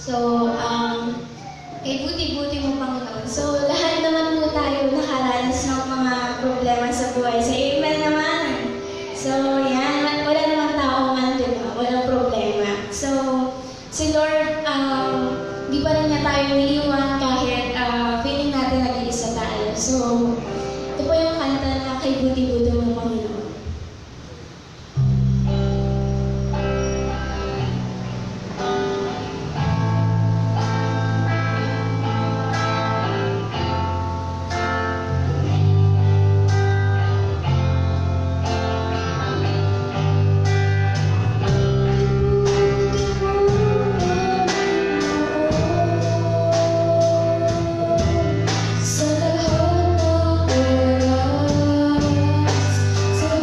So, kay buti-buti mo, Panginoon. So, lahat naman po tayo nakaranas ng mga problema sa buhay. Sa amen naman. So, yan. Wala naman tao man, di ba? Walang problema. So, si Lord, di pa rin niya tayo iniiwan kahit feeling natin nag-iisa tayo. So, ito po yung kanta na kay buti-buti mo, Panginoon. Sa lahat ng oras, sa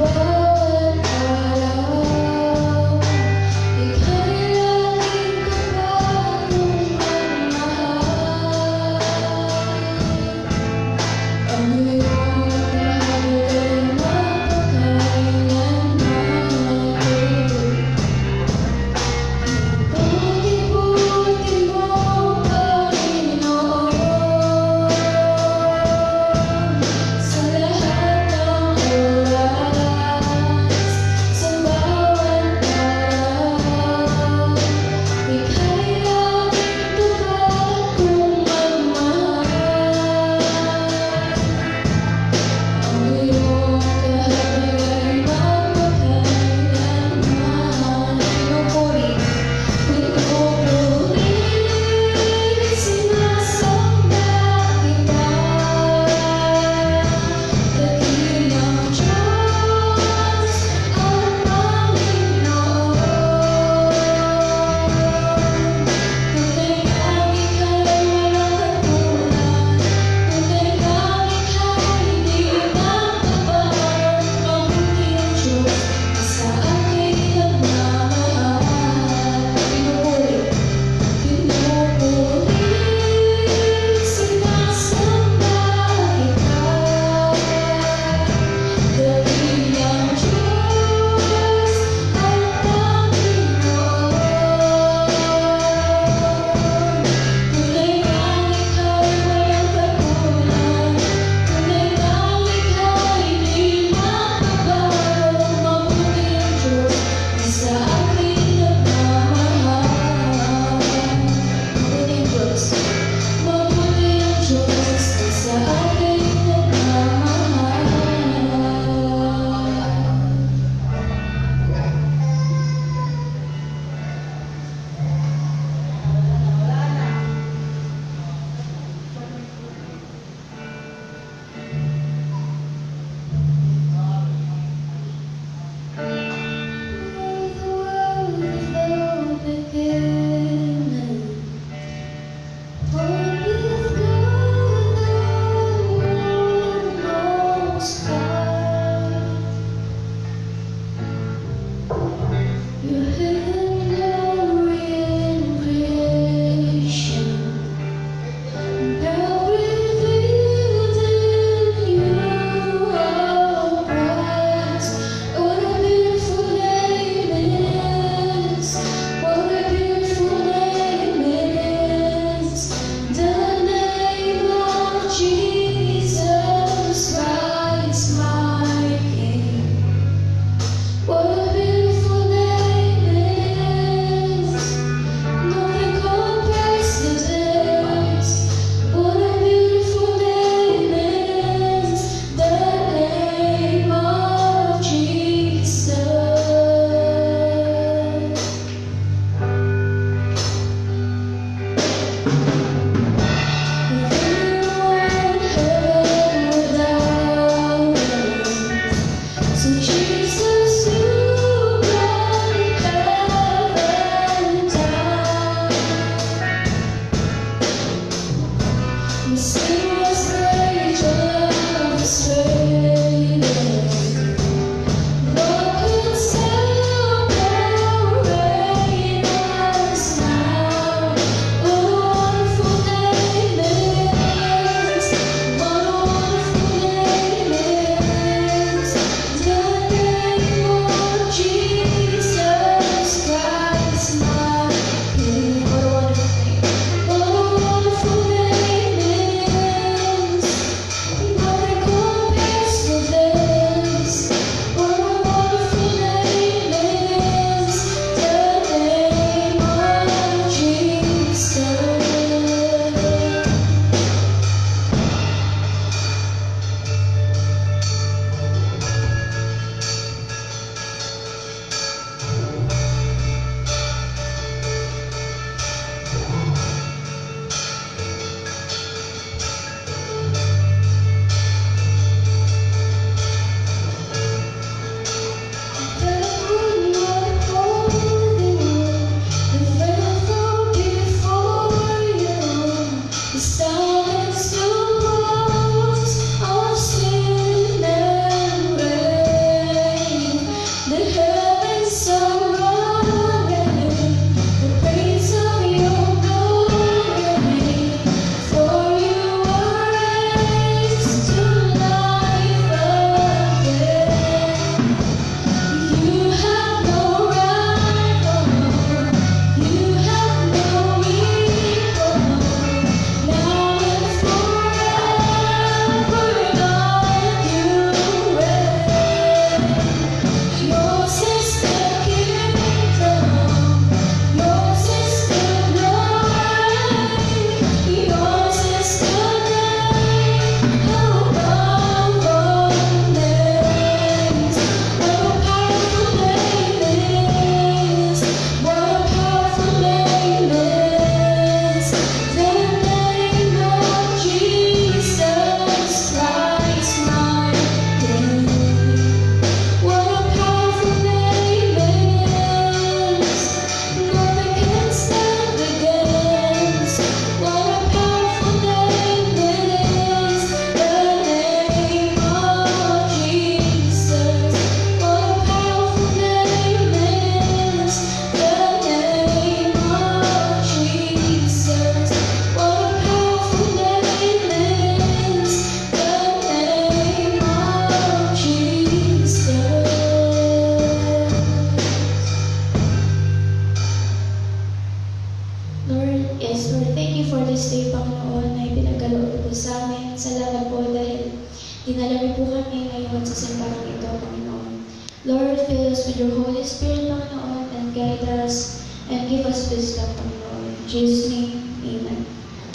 Lord, fill us with your Holy Spirit, Panginoon, and guide us and give us wisdom, Panginoon. In Jesus' name, amen.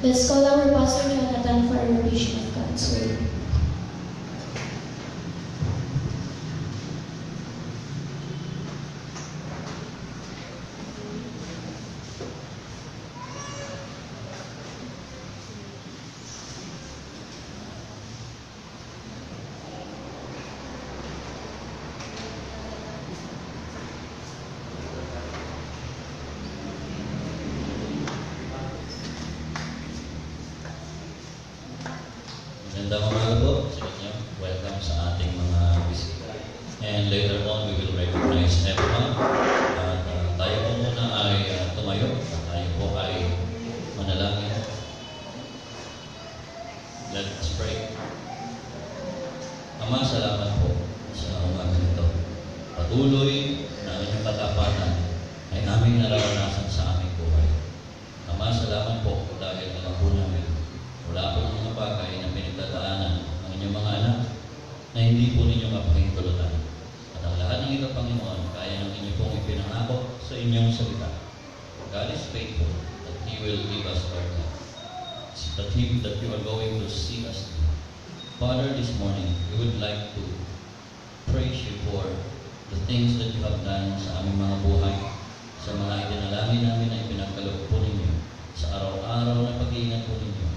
Let's call our Pastor Jonathan for a revision of God's Word. Magandang umaga po sa inyo. Welcome sa ating mga bisita. And later on, we will recognize everyone. At tayo po muna ay tumayo. At tayo po ay manalangin. Let us pray. Ama, salamat po sa umaga nito. Patuloy na inyong katapatan ay aming nararanasan sa aming buhay. Ama, salamat po dahil alam po namin wala po mga bagay na pinagdadaanan ng inyong mga anak na hindi po ninyo mapahintulutan. At ang lahat ng ito, Panginoon, kaya ng inyo pong ipinangako sa inyong salita. God is faithful that He will give us our God. That you are going to see us through. Father, this morning, we would like to praise you for the things that you have done sa aming mga buhay, sa mga idinalangin namin na ipinagkaloob po ninyo, sa araw-araw na pag-iingat po ninyo,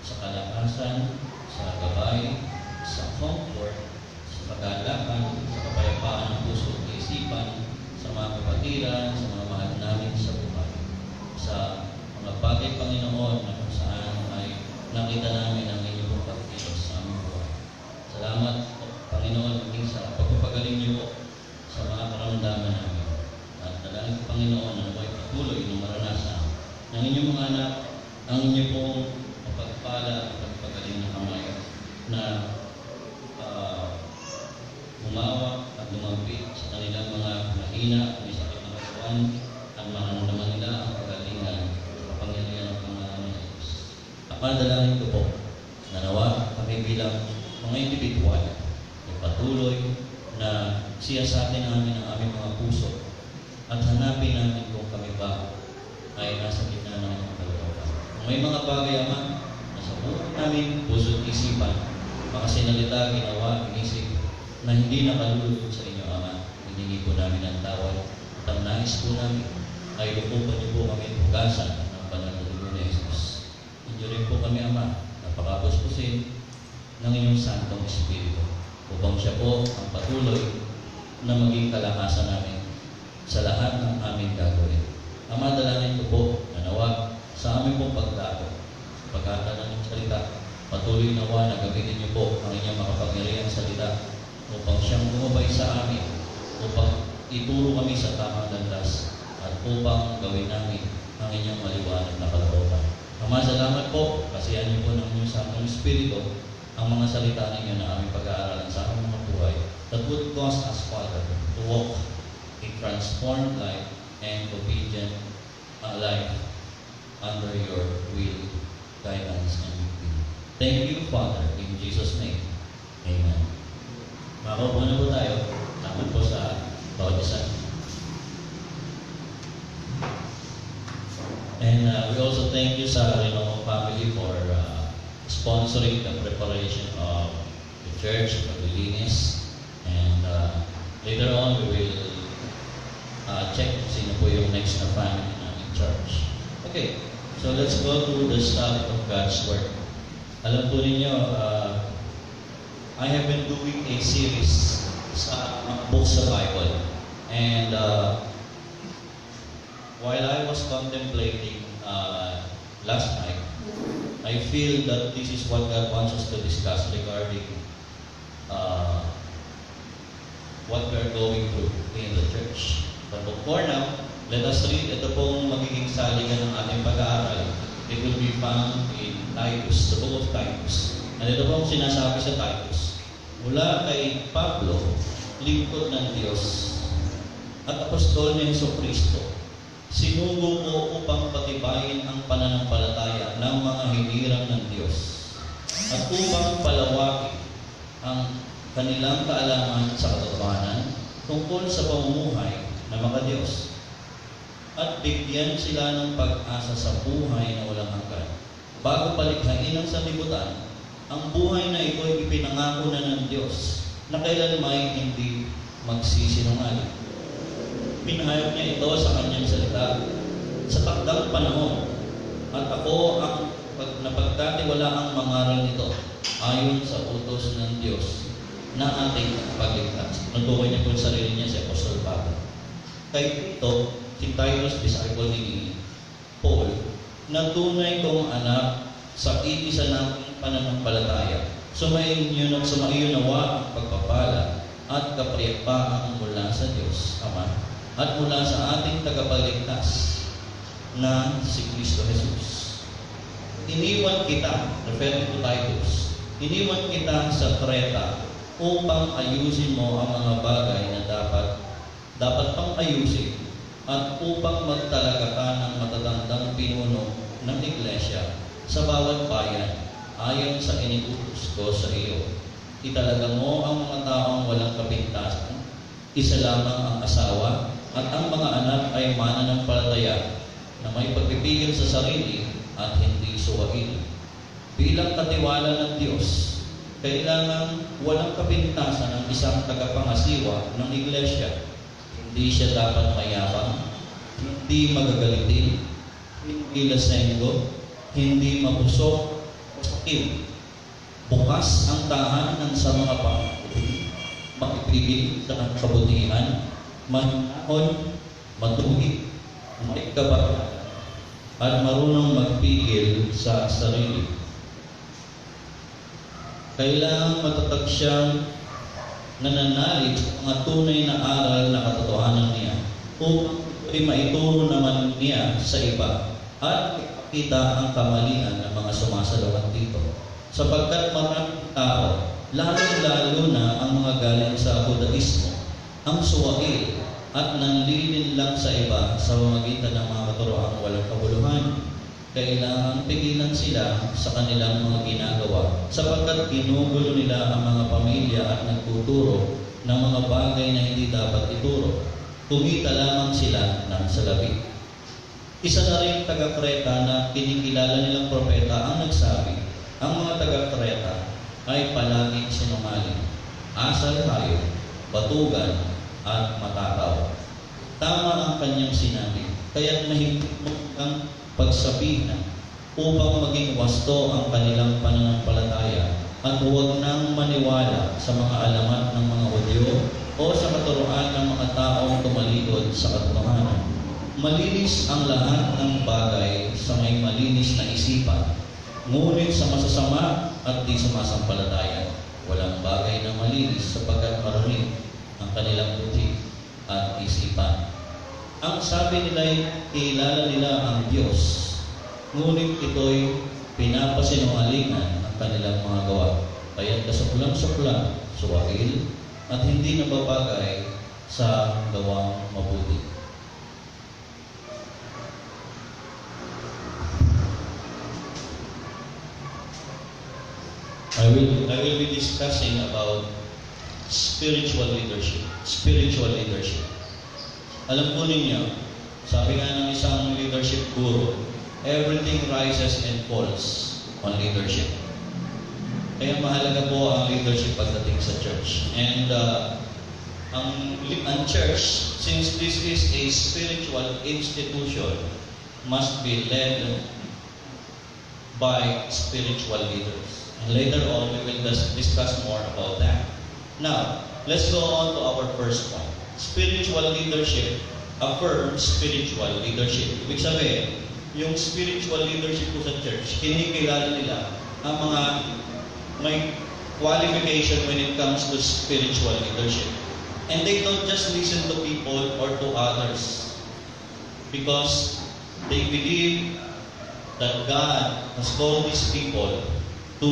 sa kalakasan, sa gabay, sa comfort, sa pagkalakan, sa kapayapaan ng puso at isipan, sa mga kapatiran, sa mga mahal namin sa buhay. Sa mga bagay, Panginoon, na kung saan ay nakita namin ang inyong pagkilos sa aming buhay. Salamat, Panginoon, maging sa pagpapagaling niyo po sa mga karamdaman namin. At dalangin ko, Panginoon, na nawa'y patuloy na maranasan ng inyong mga anak, ang inyong pong pagpala at pagpagaling na kamay na humawak at lumapit sa kanilang mga mahina, may sakit na katawan, at mararamdaman nila ang pagalingan sa kapangyarihan ng pangalan ng Diyos. At panadalangin ko po na nawa kami bilang mga individual ay patuloy na siyasatin namin ang aming mga puso at hanapin namin kung kami ba ay nasa gitna ng inyong kalooban. Kung may mga bagay, Ama, sa buhay namin, puso at isipan, mga sinalita, ginawa, inisip, na hindi nakalulugod sa inyo, Ama. Hiningi po namin ang tawad. At ang nais po namin ay lupupan niyo po kami at hugasan ng banal na dugo ni Jesus. Inyo rin po kami, Ama, napakapuspusin ng inyong Santong Espiritu upang siya po ang patuloy na maging kalakasan namin sa lahat ng aming gagawin. Ama, dalangin ko po na nawa sa aming pong pagdako, pagkakalan ng salita, patuloy nawa na gamitin niyo po ang inyong makapangyarihang salita upang siyang bumabay sa amin, upang ituro kami sa tamang landas, at upang gawin namin ang inyong maliwanag na kalooban. Ama, salamat po, kasihan niyo po ng inyong Santong Espiritu ang mga salita ninyo na aming pag-aaralan sa aming mga buhay that would cause us, Father, to walk a transformed life and obedient life under your will, guidance, and leading. Thank you, Father, in Jesus' name. Amen. Makaupo na po tayo. Naman po sa bawat isa. And we also thank you sa Renovo family for sponsoring the preparation of the church, paglilinis. And later on, we will check sino po yung next na family namin church. Okay, so let's go to the study of God's Word. Alam po ninyo, I have been doing a series sa books sa Bible. And while I was contemplating last night, I feel that this is what God wants us to discuss regarding what we are going through in the church. But for now, let us read. Ito pong magiging saligan ng ating pag-aaral. It will be found in Titus, the book of Titus. And ito pong sinasabi sa Titus, mula kay Pablo, lingkod ng Diyos at apostol ni Jesucristo, sinugo ko upang patibayin ang pananampalataya ng mga hinirang ng Diyos at upang palawakin ang kanilang kaalaman sa katotohanan tungkol sa pamumuhay na makadiyos at bigyan sila ng pag-asa sa buhay na walang hanggan. Bago palikhain ang sanlibutan, ang buhay na ito ay ipinangako na ng Diyos na kailanmay hindi magsisinungaling. Pinahayag niya ito sa kanyang salita sa takdang panahon, at ako ang napagkatiwala ang mangaral nito ayon sa utos ng Diyos na ating pagligtas. Natukoy niya po sa sarili niya si Apostol Pablo. Kay ito, si Titus, disciple ni Paul, na tunay kong anak sa iisa ng pananampalataya. Sumaiyo nawa ang pagpapala at kapayapaan mula sa Diyos Ama at mula sa ating tagapagligtas na si Kristo Jesus. Iniwan kita, referring to Titus, iniwan kita sa Creta upang ayusin mo ang mga bagay na dapat pang ayusin at upang magtalaga ka ng matatandang pinuno ng iglesia sa bawat bayan ayon sa iniutos ko sa iyo. Italaga mo ang mga taong walang kapintasan, isa lamang ang asawa, at ang mga anak ay mananampalataya na may pagpipigil sa sarili at hindi suwain. Bilang katiwala ng Diyos, kailangan walang kapintasan ng isang tagapangasiwa ng iglesia. Hindi siya dapat mayabang, hindi magagalitin, hindi lasenggo, hindi mabusok o sakit. Bukas ang tahanan sa mga pangkulit, makipigil sa kabutihan, manahon, matuwid, may kabatayan, at marunong magpigil sa sarili. Kailangan matatag siyang nananalig sa mga tunay na aral na katotohanan niya upang maituro naman niya sa iba at ipakita ang kamalian ng mga sumasalungat dito. Sapagkat maraming tao, lalo-lalo na ang mga galing sa Judaismo, ang suwail at nanlilin lang sa iba sa pamamagitan ng mga katuroang walang kabuluhan. Kailangan pigilan sila sa kanilang mga ginagawa sapagkat ginugulo nila ang mga pamilya at nagtuturo ng mga bagay na hindi dapat ituro. Kumita lamang sila ng salapi. Isa na rin taga-Creta na kinikilala nilang propeta ang nagsabi, ang mga taga-Creta ay palaging sinungaling, asal hayo, batugan, at matakaw. Tama ang kanyang sinabi, kaya't mahigpit mo ang pagsabihan upang maging wasto ang kanilang pananampalataya at huwag nang maniwala sa mga alamat ng mga Hudyo o sa katuruan ng mga taong tumalikod sa katotohanan. Malinis ang lahat ng bagay sa may malinis na isipan, ngunit sa masasama at di sumasampalataya, walang bagay na malinis sapagkat marumi ang kanilang buti at isipan. Ang sabi nila ay kilala nila ang Diyos, ngunit ito'y pinapasinungalingan ang kanilang mga gawa. Kaya't kasuklang-suklang, suwail, at hindi nababagay sa gawang mabuti. I will be discussing about spiritual leadership. Spiritual leadership. Alam po ninyo, sabi nga ng isang leadership guru, everything rises and falls on leadership. Kaya mahalaga po ang leadership pagdating sa church. And ang church, since this is a spiritual institution, must be led by spiritual leaders. And later on, we will discuss more about that. Now, let's go on to our first point. Spiritual leadership affirms spiritual leadership. Ibig sabihin, yung spiritual leadership po sa church, kinikilala nila ang mga may qualification when it comes to spiritual leadership. And they don't just listen to people or to others because they believe that God has called these people to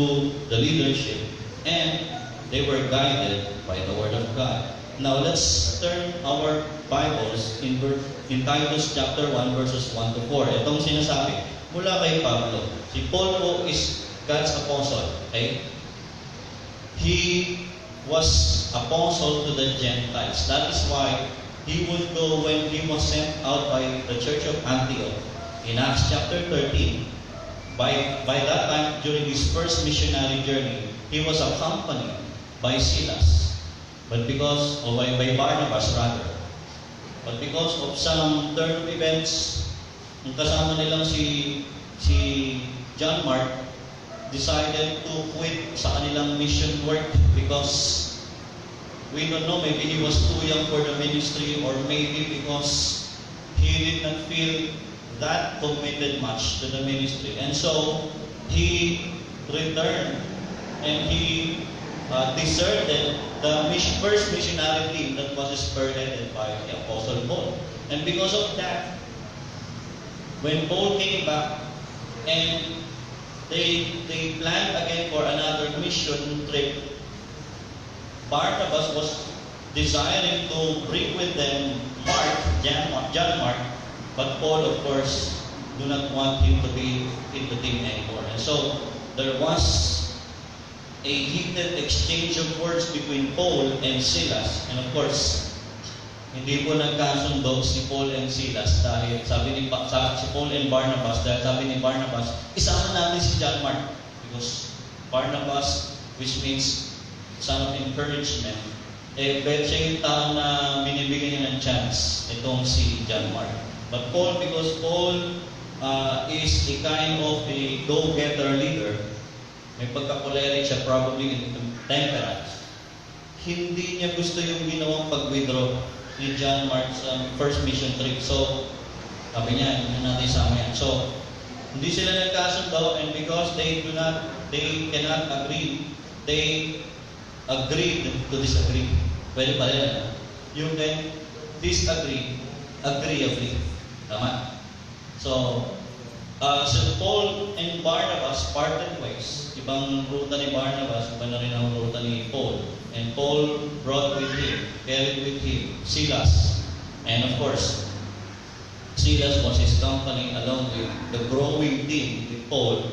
the leadership and they were guided by the Word of God. Now let's turn our Bibles in Titus chapter 1 verses 1 to 4. Itong sinasabi mula kay Pablo. Si Paul po is God's apostle. Okay? He was apostle to the Gentiles. That is why he would go when he was sent out by the church of Antioch in Acts chapter 13. By that time, during his first missionary journey, he was accompanied by Silas, but by Barnabas rather. But because of some turn of events, yung kasama nilang si John Mark decided to quit sa kanilang mission work because we don't know, maybe he was too young for the ministry, or maybe because he did not feel that committed much to the ministry. And so he returned and he deserted the first missionary team that was spearheaded by the Apostle Paul. And because of that, when Paul came back and they planned again for another mission trip, Barnabas was desiring to bring with them John Mark, but Paul, of course, do not want him to be in the team anymore. And so there was a heated exchange of words between Paul and Silas. And of course, hindi po nagkasundo si Paul and Silas dahil si Paul and Barnabas, dahil sabi ni Barnabas, isama natin si John Mark. Because Barnabas, which means son of encouragement, siya yung tao na binibigyan niya ng chance, itong si John Mark. But Paul, because Paul is a kind of a go-getter leader, may pagka-choleric siya, probably in temperance, hindi niya gusto yung ginawang pag-withdraw ni John Mark sa first mission trip. So, sabi niya, hindi natin isama yan. So, hindi sila nagkasundo, and because they cannot agree, they agreed to disagree. Pwede pa rin. You can disagree, agree. Tama? So Paul and Barnabas parted ways. Ibang ruta ni Barnabas, iba na rin ang ruta ni Paul. And Paul carried with him Silas. And of course, Silas was his company along with the growing team with Paul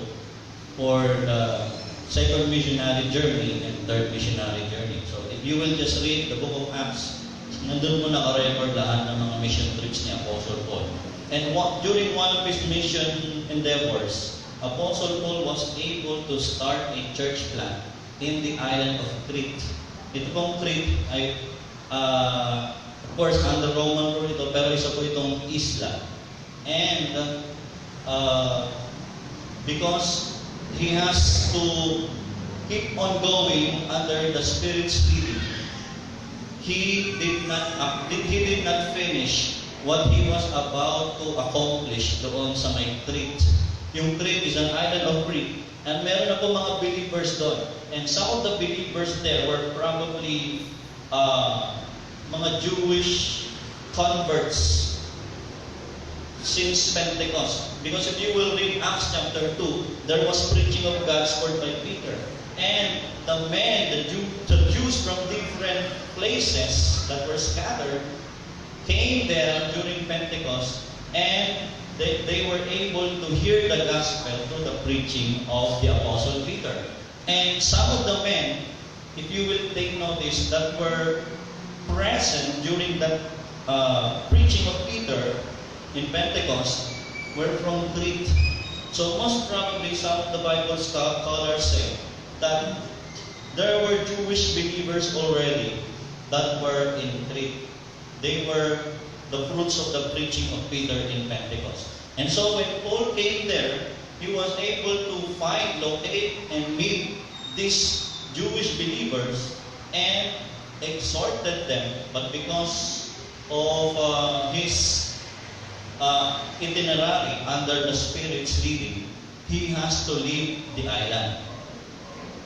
for the second missionary journey and third missionary journey. So if you will just read the book of Acts, nandun mo naka-record lahat ng mga mission trips ni Apostle Paul. And during one of his mission endeavors, Apostle Paul was able to start a church plant in the island of Crete. Ito pong Crete ay, of course, under Roman rule ito, pero isa po itong isla. And because he has to keep on going under the Spirit's leading, he did not finish what he was about to accomplish doon sa may Crete. Yung Crete is an island of Crete, and meron na po mga believers doon. And some of the believers there were probably mga Jewish converts since Pentecost. Because if you will read Acts chapter 2, there was preaching of God's word by Peter. And the Jews from different places that were scattered came there during Pentecost, and they were able to hear the gospel through the preaching of the Apostle Peter. And some of the men, if you will take notice, that were present during that preaching of Peter in Pentecost were from Crete. So most probably some of the Bible scholars say that there were Jewish believers already that were in Crete. They were the fruits of the preaching of Peter in Pentecost. And so when Paul came there, he was able to locate, and meet these Jewish believers and exhorted them. But because of his itinerary under the Spirit's leading, he has to leave the island.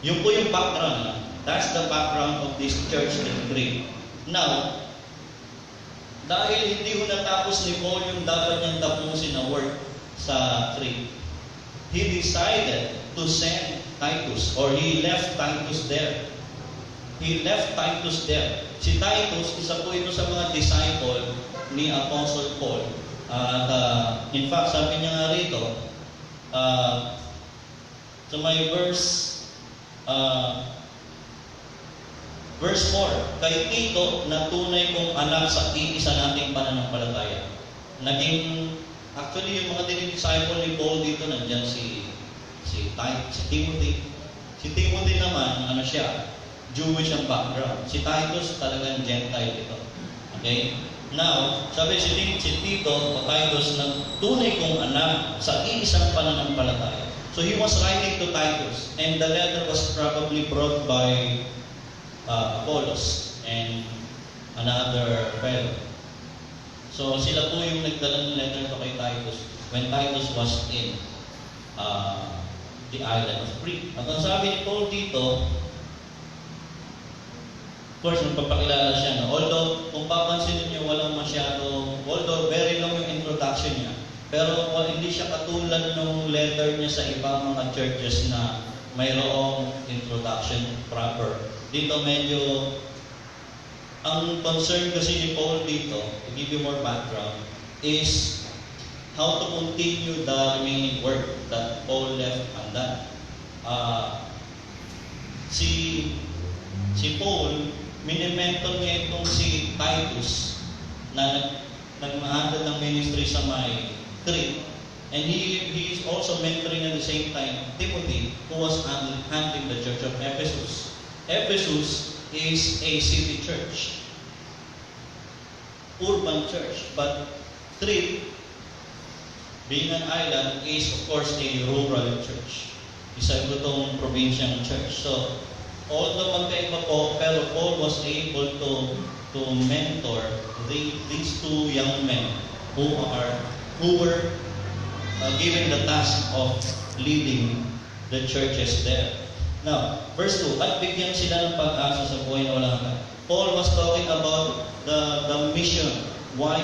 Yun po yung background. That's the background of this church in Crete. Now, dahil hindi ho natapos ni Paul yung dapat niyang tapusin na work sa Crete, he decided to send Titus, or he left Titus there. Si Titus, isa po ito sa mga disciple ni Apostle Paul. In fact, sabi niya nga rito, sa may verse Verse 4, kay Tito na tunay kong anak sa iisa nating pananampalataya. Actually, yung mga disciple ni Paul dito, nandyan si Timothy. Si Timothy naman, ano siya, Jewish ang background. Si Titus talagang Gentile ito. Okay? Now, sabi si Tito o Titus na tunay kong anak sa iisang pananampalataya. So he was writing to Titus, and the letter was probably brought by Apollos and another fellow. So sila po yung nagdala ng letter to kay Titus when Titus was in the island of Crete. At ang sabi ni Paul dito, of course, nagpapakilala siya na although kung papansin niyo although very long yung introduction niya, pero hindi siya katulad ng letter niya sa ibang mga churches na mayroong introduction proper. Dito medyo, ang concern kasi ni Paul dito, to give you more background, is how to continue the remaining work that Paul left undone. Si Paul, minimentor niya itong si Titus na nagmahandle ng ministry sa may Crete. And he is also mentoring at the same time Timothy, who was handling the church of Ephesus. Ephesus is a city church, urban church, but Crete, being an island, is of course a rural church. Isa itong probinsyang church. So, although magkaiba po, pero Paul was able to mentor these two young men who were given the task of leading the churches there. Now, verse 2, at bigyan sila ng pag-asa sa buhay na walang hanggan. Paul was talking about the mission, why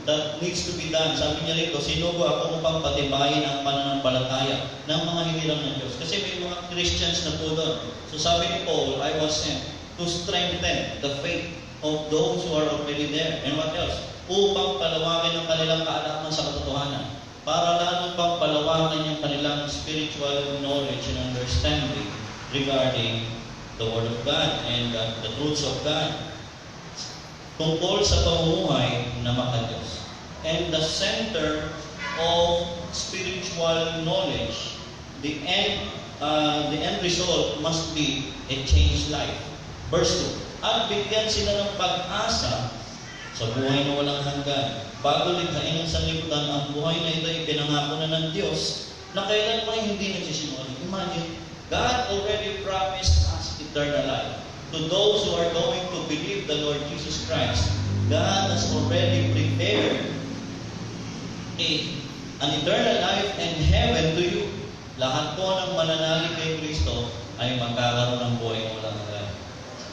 that needs to be done. Sabi niya rito, sinugo ako upang patibayin ang pananampalataya ng mga hinirang ng Diyos. Kasi may mga Christians na po doon. So sabi ni Paul, I was sent to strengthen the faith of those who are already there. And what else? Upang palawakin ang kanilang kaalaman sa katotohanan. Para lalo pang palawakin yung kanilang spiritual knowledge and understanding regarding the Word of God and the truths of God. Tungkol sa pamumuhay na makadiyos. And the center of spiritual knowledge, the end result must be a changed life. Verse 2, at bigyan sila ng pag-asa sa buhay na walang hanggan. Bago likhain ng sanlibutan, ang buhay na ito ay pinangako na ng Diyos na kailan pa hindi nagsisimula. Imagine, God already promised us eternal life. To those who are going to believe the Lord Jesus Christ, God has already prepared an eternal life and heaven to you. Lahat po ng mananalig kay Kristo ay magkakaroon ng buhay na walang hanggan.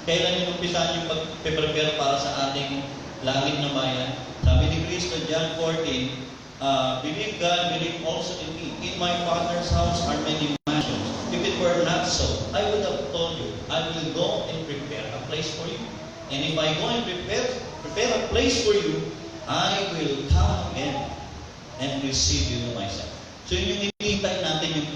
Kailan yung umpisan yung pag-prepare para sa ating langit na bayan? Sabi ni Kristo, John 14, believe God, believe also in me. In my Father's house are many mansions. If it were not so, I would have told you, I will go and prepare a place for you. And if I go and prepare a place for you, I will come again and receive you to myself. So yun yung hinihintay natin, yung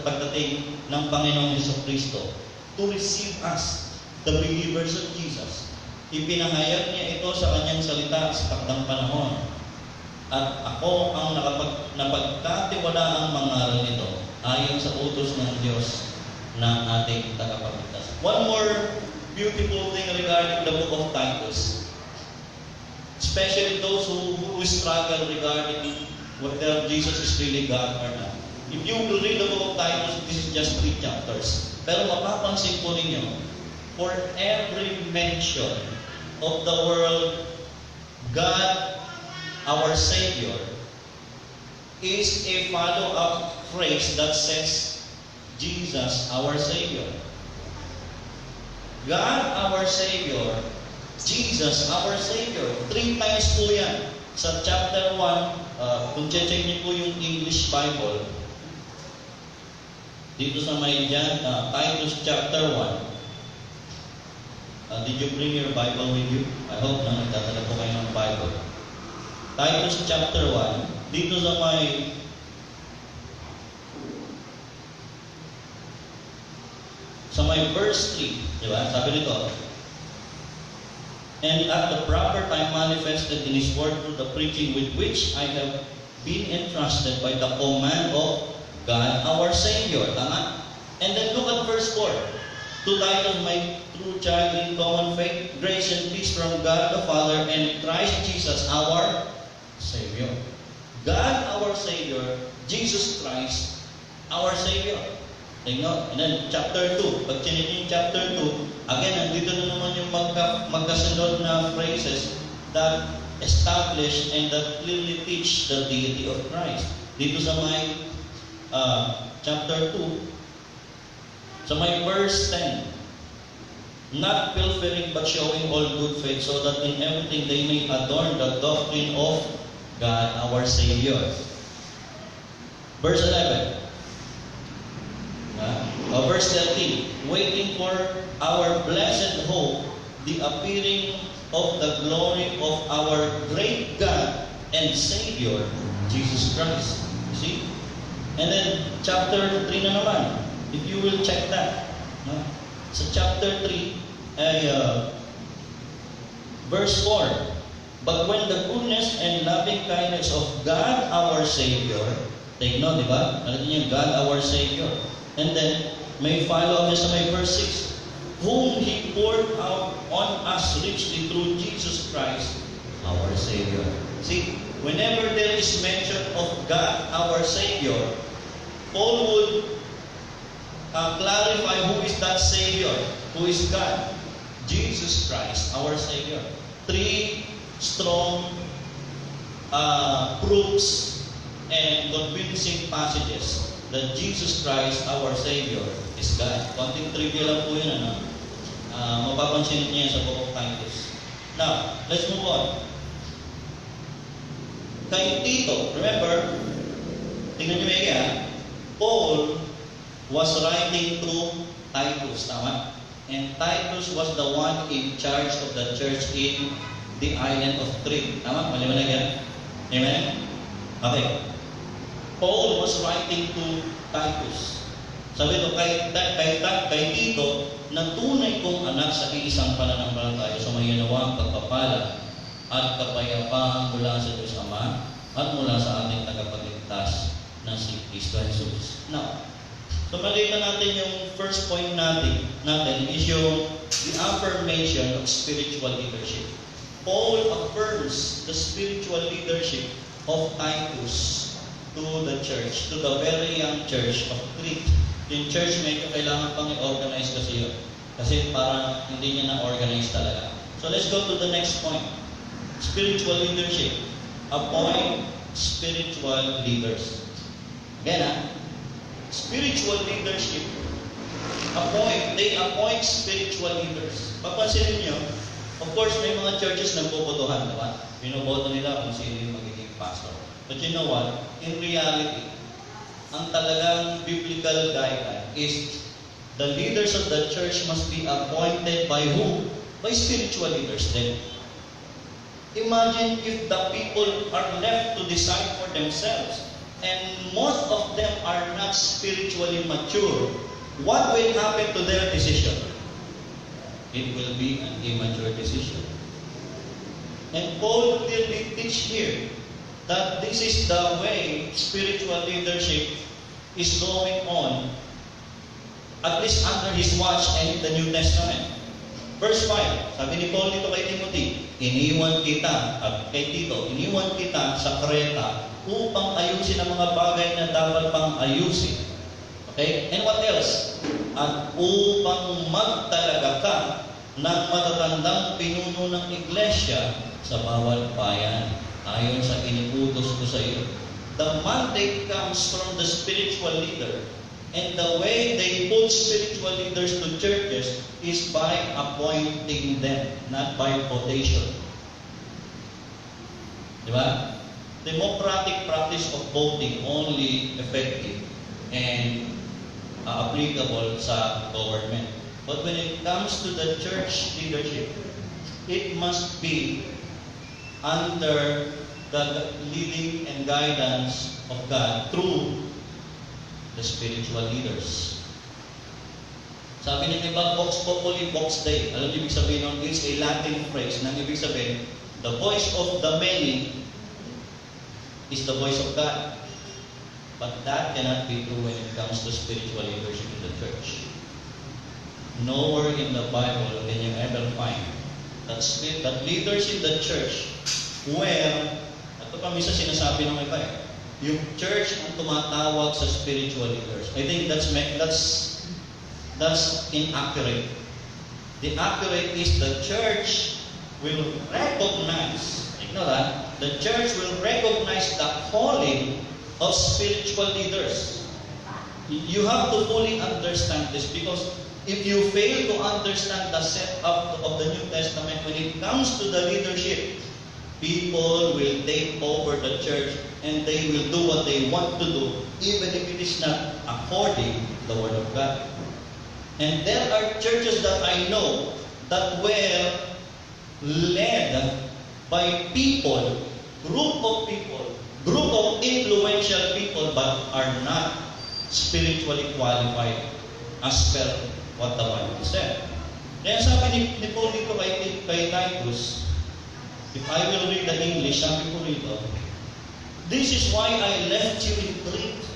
pagdating ng Panginoong Jesucristo to receive us, the believers of Jesus. Ipinahayag niya ito sa kanyang salita sa takdang panahon. At ako ang napagkatiwala ang mangaral nito ayon sa utos ng Diyos na ating tagapagligtas. One more beautiful thing regarding the book of Titus, especially those who struggle regarding whether Jesus is really God or not. If you will read the book of Titus, this is just 3 chapters. Pero mapapansin po ninyo, for every mention of the word God, our Savior, is a follow-up phrase that says, Jesus, our Savior. God, our Savior. Jesus, our Savior. 3 times po yan. Sa chapter 1, kung check niyo po yung English Bible, dito sa may Titus chapter 1, did you bring your Bible with you? I hope na nagdadala po kayo ng Bible. Titus chapter 1, dito sa may verse 3, di ba? Sabi nito, and at the proper time manifested in His word through the preaching with which I have been entrusted by the command of God our Savior. Tama? And then look at verse 4. To Titus, my true child in common faith, grace and peace from God the Father and Christ Jesus our Savior. God our Savior, Jesus Christ our Savior. Tingnan. And then chapter 2, pag chinitin chapter 2, again, nandito na naman yung magkasunod na phrases that establish and that clearly teach the deity of Christ. Dito sa may chapter 2, sa may verse 10, not pilfering but showing all good faith, so that in everything they may adorn the doctrine of God our Savior. Verse 11. Verse 13, waiting for our blessed hope, the appearing of the glory of our great God and Savior, Jesus Christ. You see? And then, chapter 3 na naman. If you will check that. Sa chapter 3, verse 4, but when the goodness and loving kindness of God our Savior, take note, di ba? Alam niyo, God our Savior. And then, may follow up sa may verse 6, whom He poured out on us richly through Jesus Christ, our Savior. See, whenever there is mention of God, our Savior, Paul would clarify who is that Savior, who is God. Jesus Christ, our Savior. 3 strong proofs and convincing passages that Jesus Christ, our Savior, is God. Konting trivia lang po yun, ano? Mapapansin niyo yan sa book of Titus. Now, let's move on. Kay Tito, remember, tingnan niyo may Paul was writing to Titus, tama? And Titus was the one in charge of the church in the island of Crete. Tama? Maliwanag yan? Amen? Okay. Paul was writing to Titus. Sabi ito, kay Tito, na tunay kong anak sa iisang pananampalataya sa mayanawang pagpapala at kapayapaan mula sa Diyos Ama at mula sa ating tagapagligtas na si Kristo Jesus. Now, so makita natin yung first point natin is yung the affirmation of spiritual leadership. Paul affirms the spiritual leadership of Titus to the church, to the very young church of Crete. Yung church medyo kailangan pang i-organize kasi yun. Kasi parang hindi niya na-organize talaga. So let's go to the next point. Spiritual leadership. Appoint spiritual leaders. Again, spiritual leadership. They appoint spiritual leaders. Papansinin niyo, of course, may mga churches nagpuputuhan, diba? Binoboto nila kung sino yung magiging pastor. But you know what? In reality, ang talagang biblical guideline is the leaders of the church must be appointed by who? By spiritual leaders then. Imagine if the people are left to decide for themselves and most of them are not spiritually mature. What will happen to their decision? It will be an immature decision. And Paul clearly teaches here that this is the way spiritual leadership is going on, at least under his watch and in the New Testament. Verse 5, sabi ni Paul dito kay Timothy, iniwan kita, at kay Tito, iniwan kita sa Kreta upang ayusin ang mga bagay na dapat pang ayusin. Okay? And what else? At upang magtalaga ka ng matatandang pinuno ng iglesia sa bawat bayan, ayon sa iniutos ko sa iyo. The mandate comes from the spiritual leader. And the way they put spiritual leaders to churches is by appointing them, not by votation. Diba? Democratic practice of voting only effective and applicable sa government. But when it comes to the church leadership, it must be under the leading and guidance of God through the spiritual leaders. Sabi ng iba, Vox Populi, Vox Dei. Alam niyo ibig sabihin nun? It's a Latin phrase. Nang ibig sabihin, the voice of the many is the voice of God. But that cannot be true when it comes to spiritual leadership in the church. Nowhere in the Bible can you ever find that leaders in the church where, ito pa minsan sinasabi ng iba yung church ang tumatawag sa spiritual leaders. I think that's inaccurate. The accurate is the church will recognize, the church will recognize the calling of spiritual leaders. You have to fully understand this, because if you fail to understand the setup of the New Testament when it comes to the leadership, people will take over the church and they will do what they want to do, even if it is not according to the Word of God. And there are churches that I know that were led by people, group of influential people, but are not spiritually qualified as per what the Bible said. Kaya sabi ni Paul dito kay Titus, if I will read the English, sabi ko rito, this is why I left you in Crete,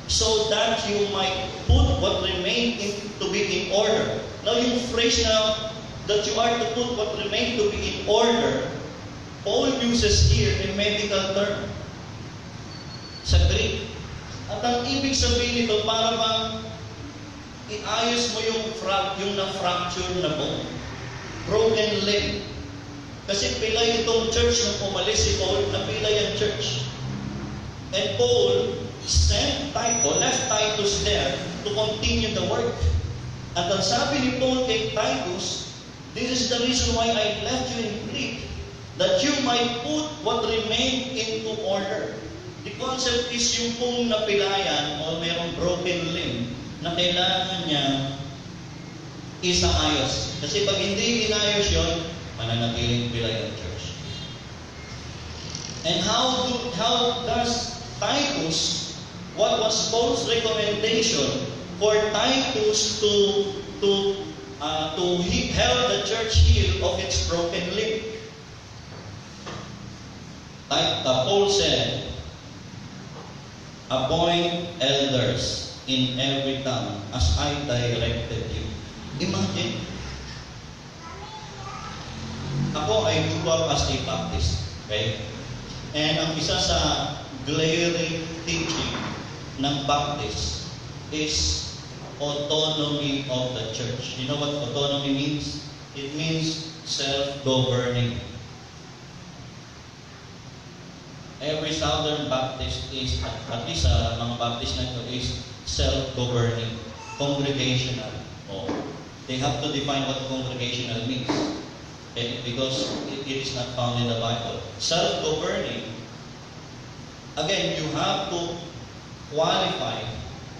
so that you might put what remained to be in order. Now yung phrase na that you are to put what remained to be in order, Paul uses here a medical term sa Greek. At ang ibig sabihin nito, para bang iayos mo yung na-fracture na bone, broken limb. Kasi pilay itong church nung umalis si Paul, napilay ang church. And Paul left Titus there to continue the work. At ang sabi ni Paul kay Titus, this is the reason why I left you in Crete, that you might put what remained into order. The concept is yung kung napilayan o mayroong broken limb na kailangan niya isaayos. Kasi pag hindi inayos yun, mananatiling pilay ang church. And how does Titus, what was Paul's recommendation for Titus to help the church heal of its broken limb? Paul said, appoint elders in every town as I directed you. Imagine, ako ay grew up as a Baptist, okay? And ang isa sa glaring teaching ng Baptist is autonomy of the church. You know what autonomy means? It means self-governing. Every Southern Baptist is, at least sa mga Baptist na ito, is self-governing, congregational. They have to define what congregational means. Okay? Because it is not found in the Bible. Self-governing, again, you have to qualify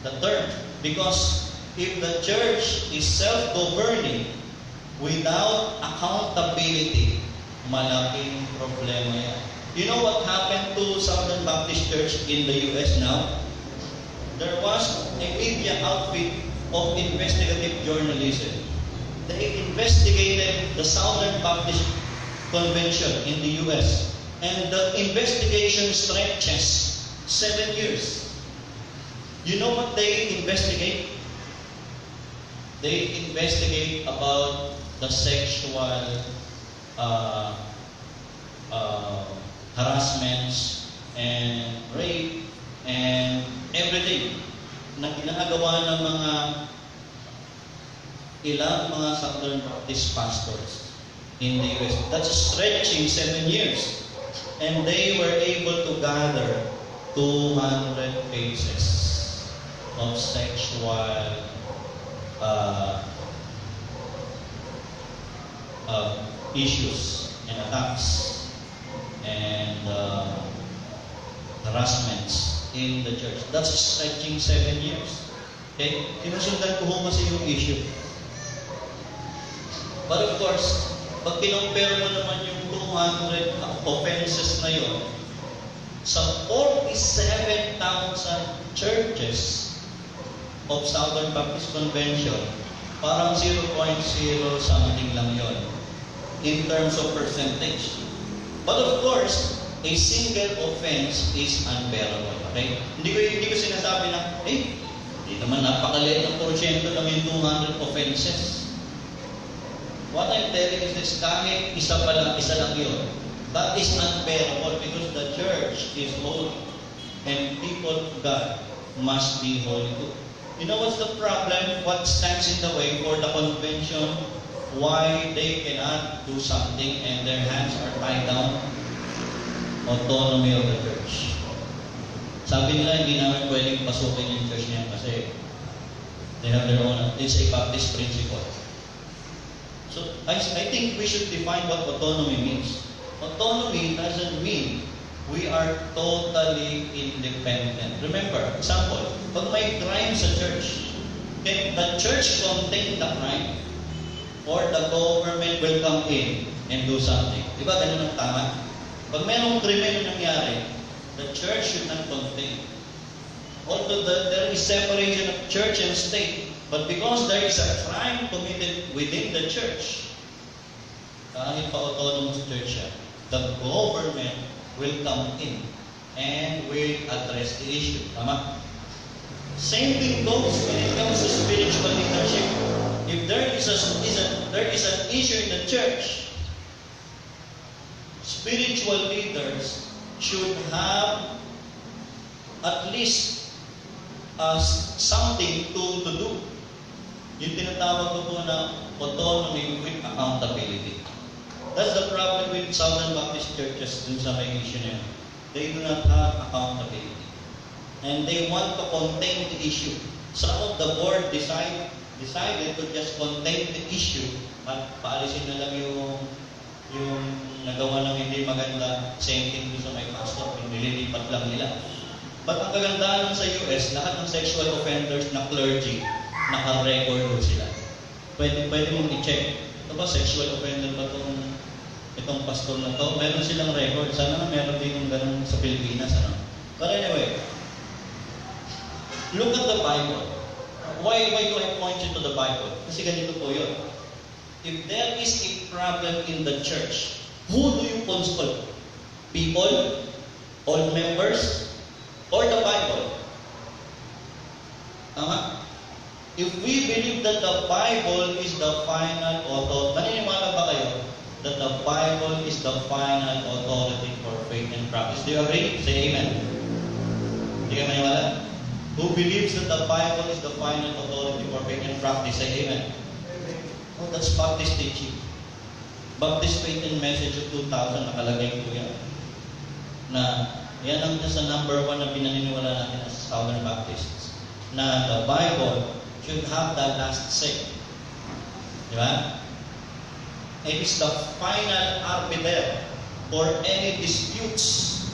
the term. Because if the church is self-governing without accountability, malaking problema yan. You know what happened to Southern Baptist Church in the U.S. now? There was a media outfit of investigative journalism. They investigated the Southern Baptist Convention in the U.S. And the investigation stretches 7 years. You know what they investigate? They investigate about the sexual harassments and rape and everything na ginagawa ng ilang mga Southern Baptist pastors in the U.S. That's stretching 7 years. And they were able to gather 200 cases of sexual issues and attacks and harassments in the church. That's stretching 7 years. Okay? Sinusundan ko kasi yung issue. But of course, pag kinompare mo naman yung 200 offenses na yun sa 47,000 churches of Southern Baptist Convention, Parang 0.0 something lang yon in terms of percentage. But of course, a single offense is unbearable. Okay? Hindi ko sinasabi na, hindi naman napakaliit ng porsyento lang yung 200 offenses. What I'm telling is this, kahit isa lang yun, that is unbearable because the church is holy and people of God must be holy too. You know what's the problem? What stands in the way for the convention? Why they cannot do something and their hands are tied down? Autonomy of the church. Sabi nila, hindi namin pwedeng pasukin yung church niya kasi they have their own, it's a Baptist principle. So, I think we should define what autonomy means. Autonomy doesn't mean we are totally independent. Remember, example, pag may crime sa church, can the church contain the crime? Or the government will come in and do something? Diba ganun ang tama? Pag mayroong krimen na nangyari, the church should not contain. Although there is separation of church and state, but because there is a crime committed within the church, kahit pa autonomous church siya, the government will come in and will address the issue. Tama? Same thing goes when it comes to spiritual leadership. If there is an issue in the church, spiritual leaders should have at least something to do. Yung tinatawag ko po na autonomy with accountability. That's the problem with Southern Baptist churches dun sa may issue na yun. They do not have accountability. And they want to contain the issue. Some of the board decided to just contain the issue at paalisin na lang yung nagawa ng hindi maganda, same thing sa may pastor, nililipat lang nila. But ang kagandahan sa US, lahat ng sexual offenders na clergy, naka-record sila. Pwede mong i-check. Ito ba, sexual offender ba itong pastor na to? Meron silang record. Sana na meron din yung ganun sa Pilipinas. Ano? But anyway, look at the Bible. Why do I point you to the Bible? Kasi ganito po yun. If there is a problem in the church, who do you consult? People? All members? Or the Bible? Tama? If we believe that the Bible is the final authority, naniniwala ba kayo that the Bible is the final authority for faith and practice? Do you agree? Say amen. Hindi ka maniwala? Who believes that the Bible is the final authority for faith and practice? Say amen. Oh, that's Baptist teaching. Baptist Faith and Message of 2000, nakalagay po yan. Na yan ang sa number 1 na pinaniniwala natin as Southern Baptists. Na the Bible should have the last say. Di ba? It is the final arbiter for any disputes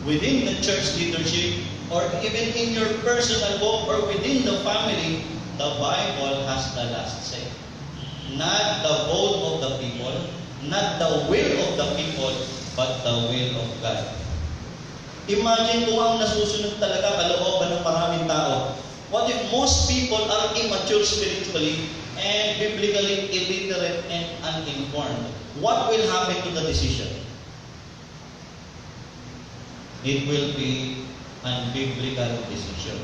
within the church leadership or even in your personal walk or within the family. The Bible has the last say. Not the vote of the people, not the will of the people, but the will of God. Imagine kung ang nasusunod talaga kalooban ng maraming tao. What if most people are immature spiritually and biblically illiterate and uninformed? What will happen to the decision? It will be an unbiblical decision.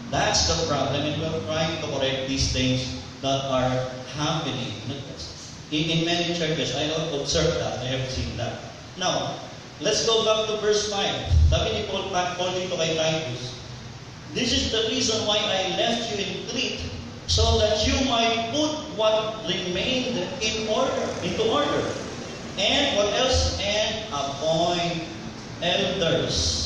That's the problem, and we're trying to correct these things that are happening. In many churches, I have observed that, I have seen that. Now, let's go back to verse 5. Sabi ni Paul dito kay Titus, this is the reason why I left you in Crete, so that you might put what remained into order. And what else? And appoint elders.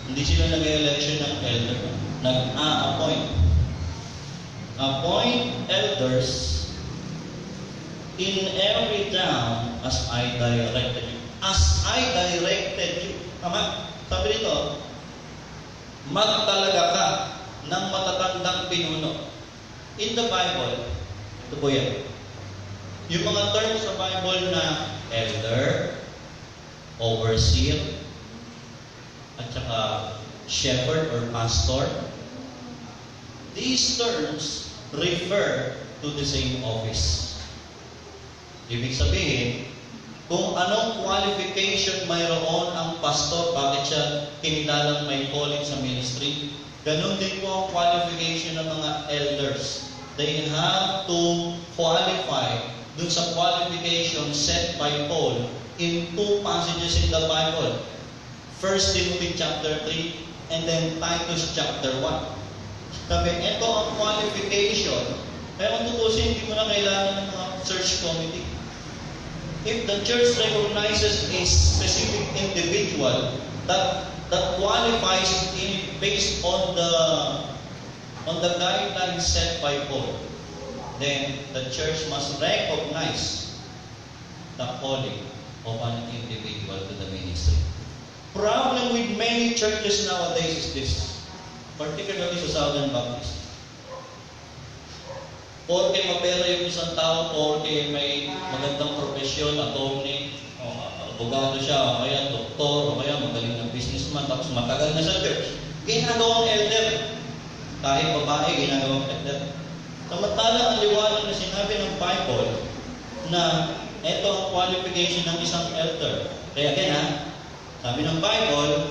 Hindi sila nag-election ng elder. Nag-a-appoint. Appoint elders in every town as I directed you. As I directed you. Tama? Sabi dito, magtalaga ka ng matatandang pinuno. In the Bible, ito po yan. Yung mga terms sa Bible na elder, overseer, at saka shepherd or pastor, these terms refer to the same office. Ibig sabihin, kung anong qualification mayroon ang pastor, bakit siya kinilalang may calling sa ministry, ganun din po ang qualification ng mga elders. They have to qualify dun sa qualification set by Paul in two passages in the Bible. 1 Timothy chapter 3 and then Titus chapter 1. Sabi, ito ang qualification. Kaya kung tutusin, hindi mo na kailangan ng mga search committee. If the church recognizes a specific individual that qualifies based on the guidelines set by Paul, then the church must recognize the calling of an individual to the ministry. Problem with many churches nowadays is this, particularly sa Southern Baptist. Porke mapera yung isang tao, porke may magandang profesyon, attorney, abogado siya, o kaya doktor, o kaya magaling na businessman, tapos matagal na sa church, ginagawang elder. Kahit babae, ginagawang elder. Samantala, ang liwanag na sinabi ng Bible na ito ang qualification ng isang elder. Kaya again, sabi ng Bible,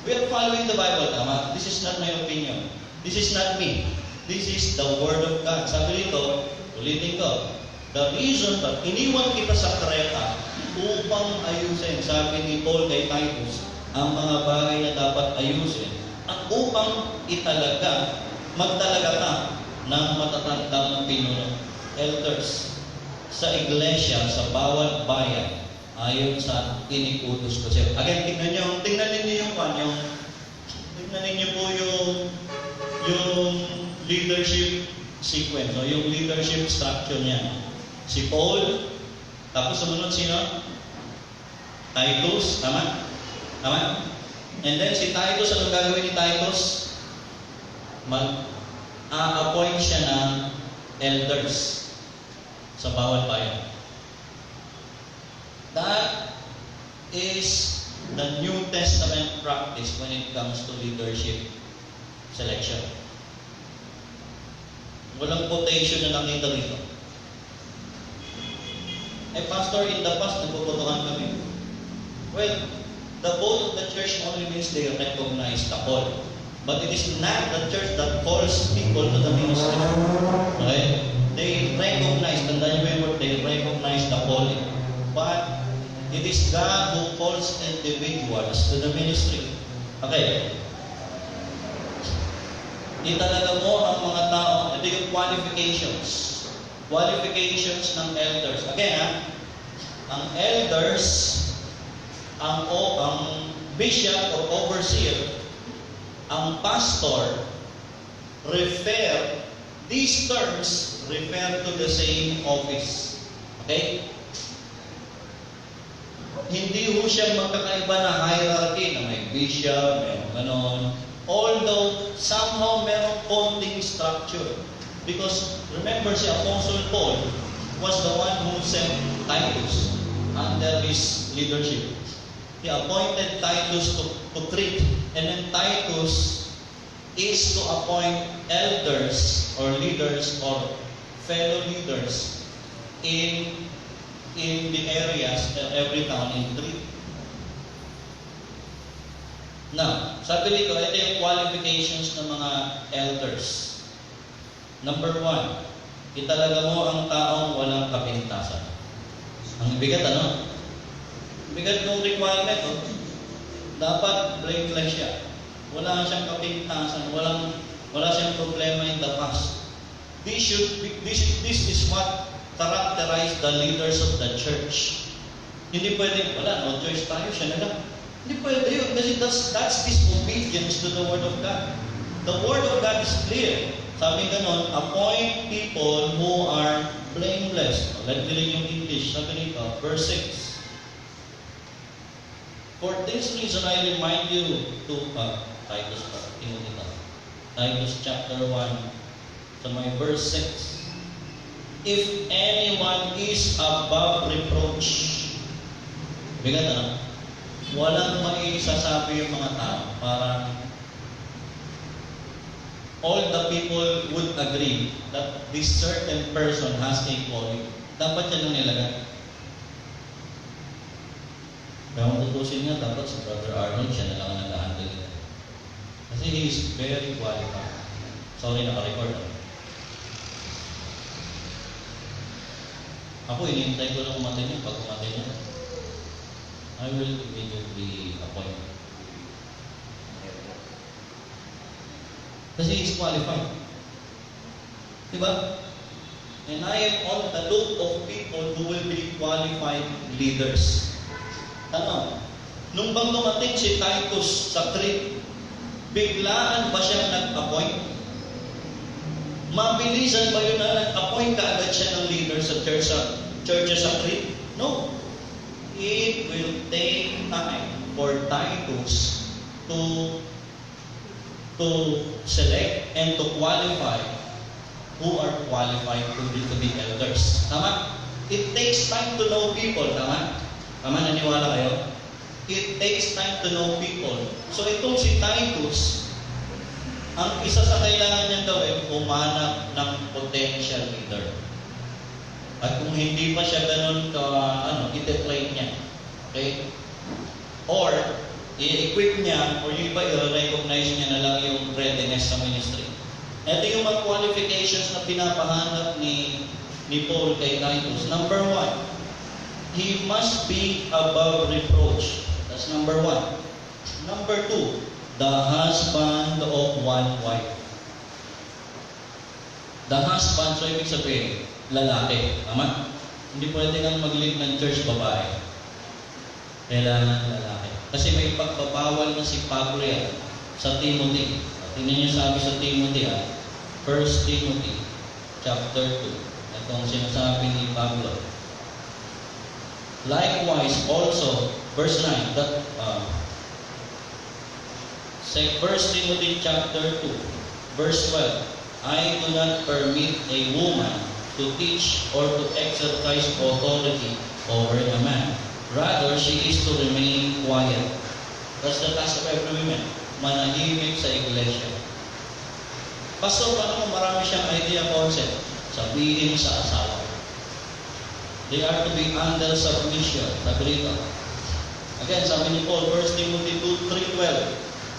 we are following the Bible. Tama? This is not my opinion. This is not me. This is the Word of God. Sabi dito, ulitin ko, the reason that iniwan kita sa Creta upang ayusin, sabi ni Paul kay Titus, ang mga bagay na dapat ayusin at upang magtalaga ka ng matatandang pinuno, elders, sa iglesia, sa bawat bayan, ayon sa inikutos ko siya. Again, tingnan ninyo po yung leadership sequence, o yung leadership structure niya. Si Paul, tapos sumunod sino? Titus, tama? Tama? And then si Titus, anong gagawin ni Titus? Mag-a-appoint siya ng elders sa bawat bayan. That is the New Testament practice when it comes to leadership selection. Walang quotation na nakita dito. Pastor, in the past, nagpuputukan kami. Well, the vote of the church only means they recognize the call. But it is not the church that calls people to the ministry. Okay? They recognize, tandaan niyo yung word, they recognize the calling. But it is God who calls individuals to the ministry. Okay? Italaga mo ang mga tao, ito yung qualifications ng elders. Again, ang elders, ang bishop or overseer, ang pastor, these terms refer to the same office. Okay? Hindi ho siya magkakaiba na hierarchy na may bishop, may ganon. Although, somehow merong konting structure. Because, remember, si Apostle Paul was the one who sent Titus under his leadership. He appointed Titus to Crete. And then Titus is to appoint elders or leaders or fellow leaders in the areas, every town in Crete. Now, sabi dito, ito yung qualifications ng mga elders. Number 1, italaga mo ang taong walang kapintasan. Ang bigat, ano? Bigat ng requirement, oh. Dapat blameless siya. Wala siyang kapintasan, wala siyang problema in the past. This is what characterize the leaders of the church. Hindi pwede, no choice tayo, siya na lang. Hindi pwede yun, kasi that's disobedience to the Word of God. The Word of God is clear. Sabi ganon, appoint people who are blameless. Let's read yung English. Sabi nito, verse 6. For this reason, I remind you to, Titus chapter 1, so my verse 6. If anyone is above reproach, bigat ano? Walang maisasabi yung mga tao. Parang all the people would agree that this certain person has a calling, dapat yan ang nilagay. Kaya kung tutusin nga, dapat si Brother Arnold, siya na lang ang nag-handle nila. Kasi he is very qualified. Sorry, naka-record ako. Ako, inintay ko lang umatay niya. Pag umatay niya, I will immediately appoint. Kasi he is qualified. Diba? And I am on the look of people who will be qualified leaders. Tanong, nung bang dumating si Titus sa Crete, biglaan ba siya nag-appoint? Mabilisan ba yun na nag-appoint ka agad siya ng leader sa churches sa Crete? No. It will take time for Titus to select and to qualify who are qualified to be elders. Tama? It takes time to know people. Tama? Tama, naniwala kayo? It takes time to know people. So itong si Titus, ang isa sa kailangan niyang gawin, umanap ng potential leader. At kung hindi pa siya ganun ite-train niya. Okay? Or, i-equip niya, or yung iba, i-recognize niya na lang yung readiness sa ministry. Ito yung mga qualifications na pinapahanap ni Paul kay Titus. Number 1, he must be above reproach. That's number 1. Number 2, the husband of one wife. The husband, so ibig sabihin, lalaki. Tama? Hindi pwede kang mag-lead ng church babae. Kailangan lalaki. Kasi may pagbabawal na si Pablo yan sa Timothy. Tingnan niyo sabi sa Timothy, 1 Timothy chapter 2. Itong sinasabi ni Pablo. Likewise also, verse 9, that 1 Timothy chapter 2, verse 12, I do not permit a woman to teach or to exercise authority over a man. Rather, she is to remain quiet. That's the task of every woman. Manahimik sa iglesia. Pastor, paano kung marami siyang idea concept? Sabihin sa asawa. They are to be under submission. Sabi rito. Again, sabi ni Paul, 1 Timothy 3:12,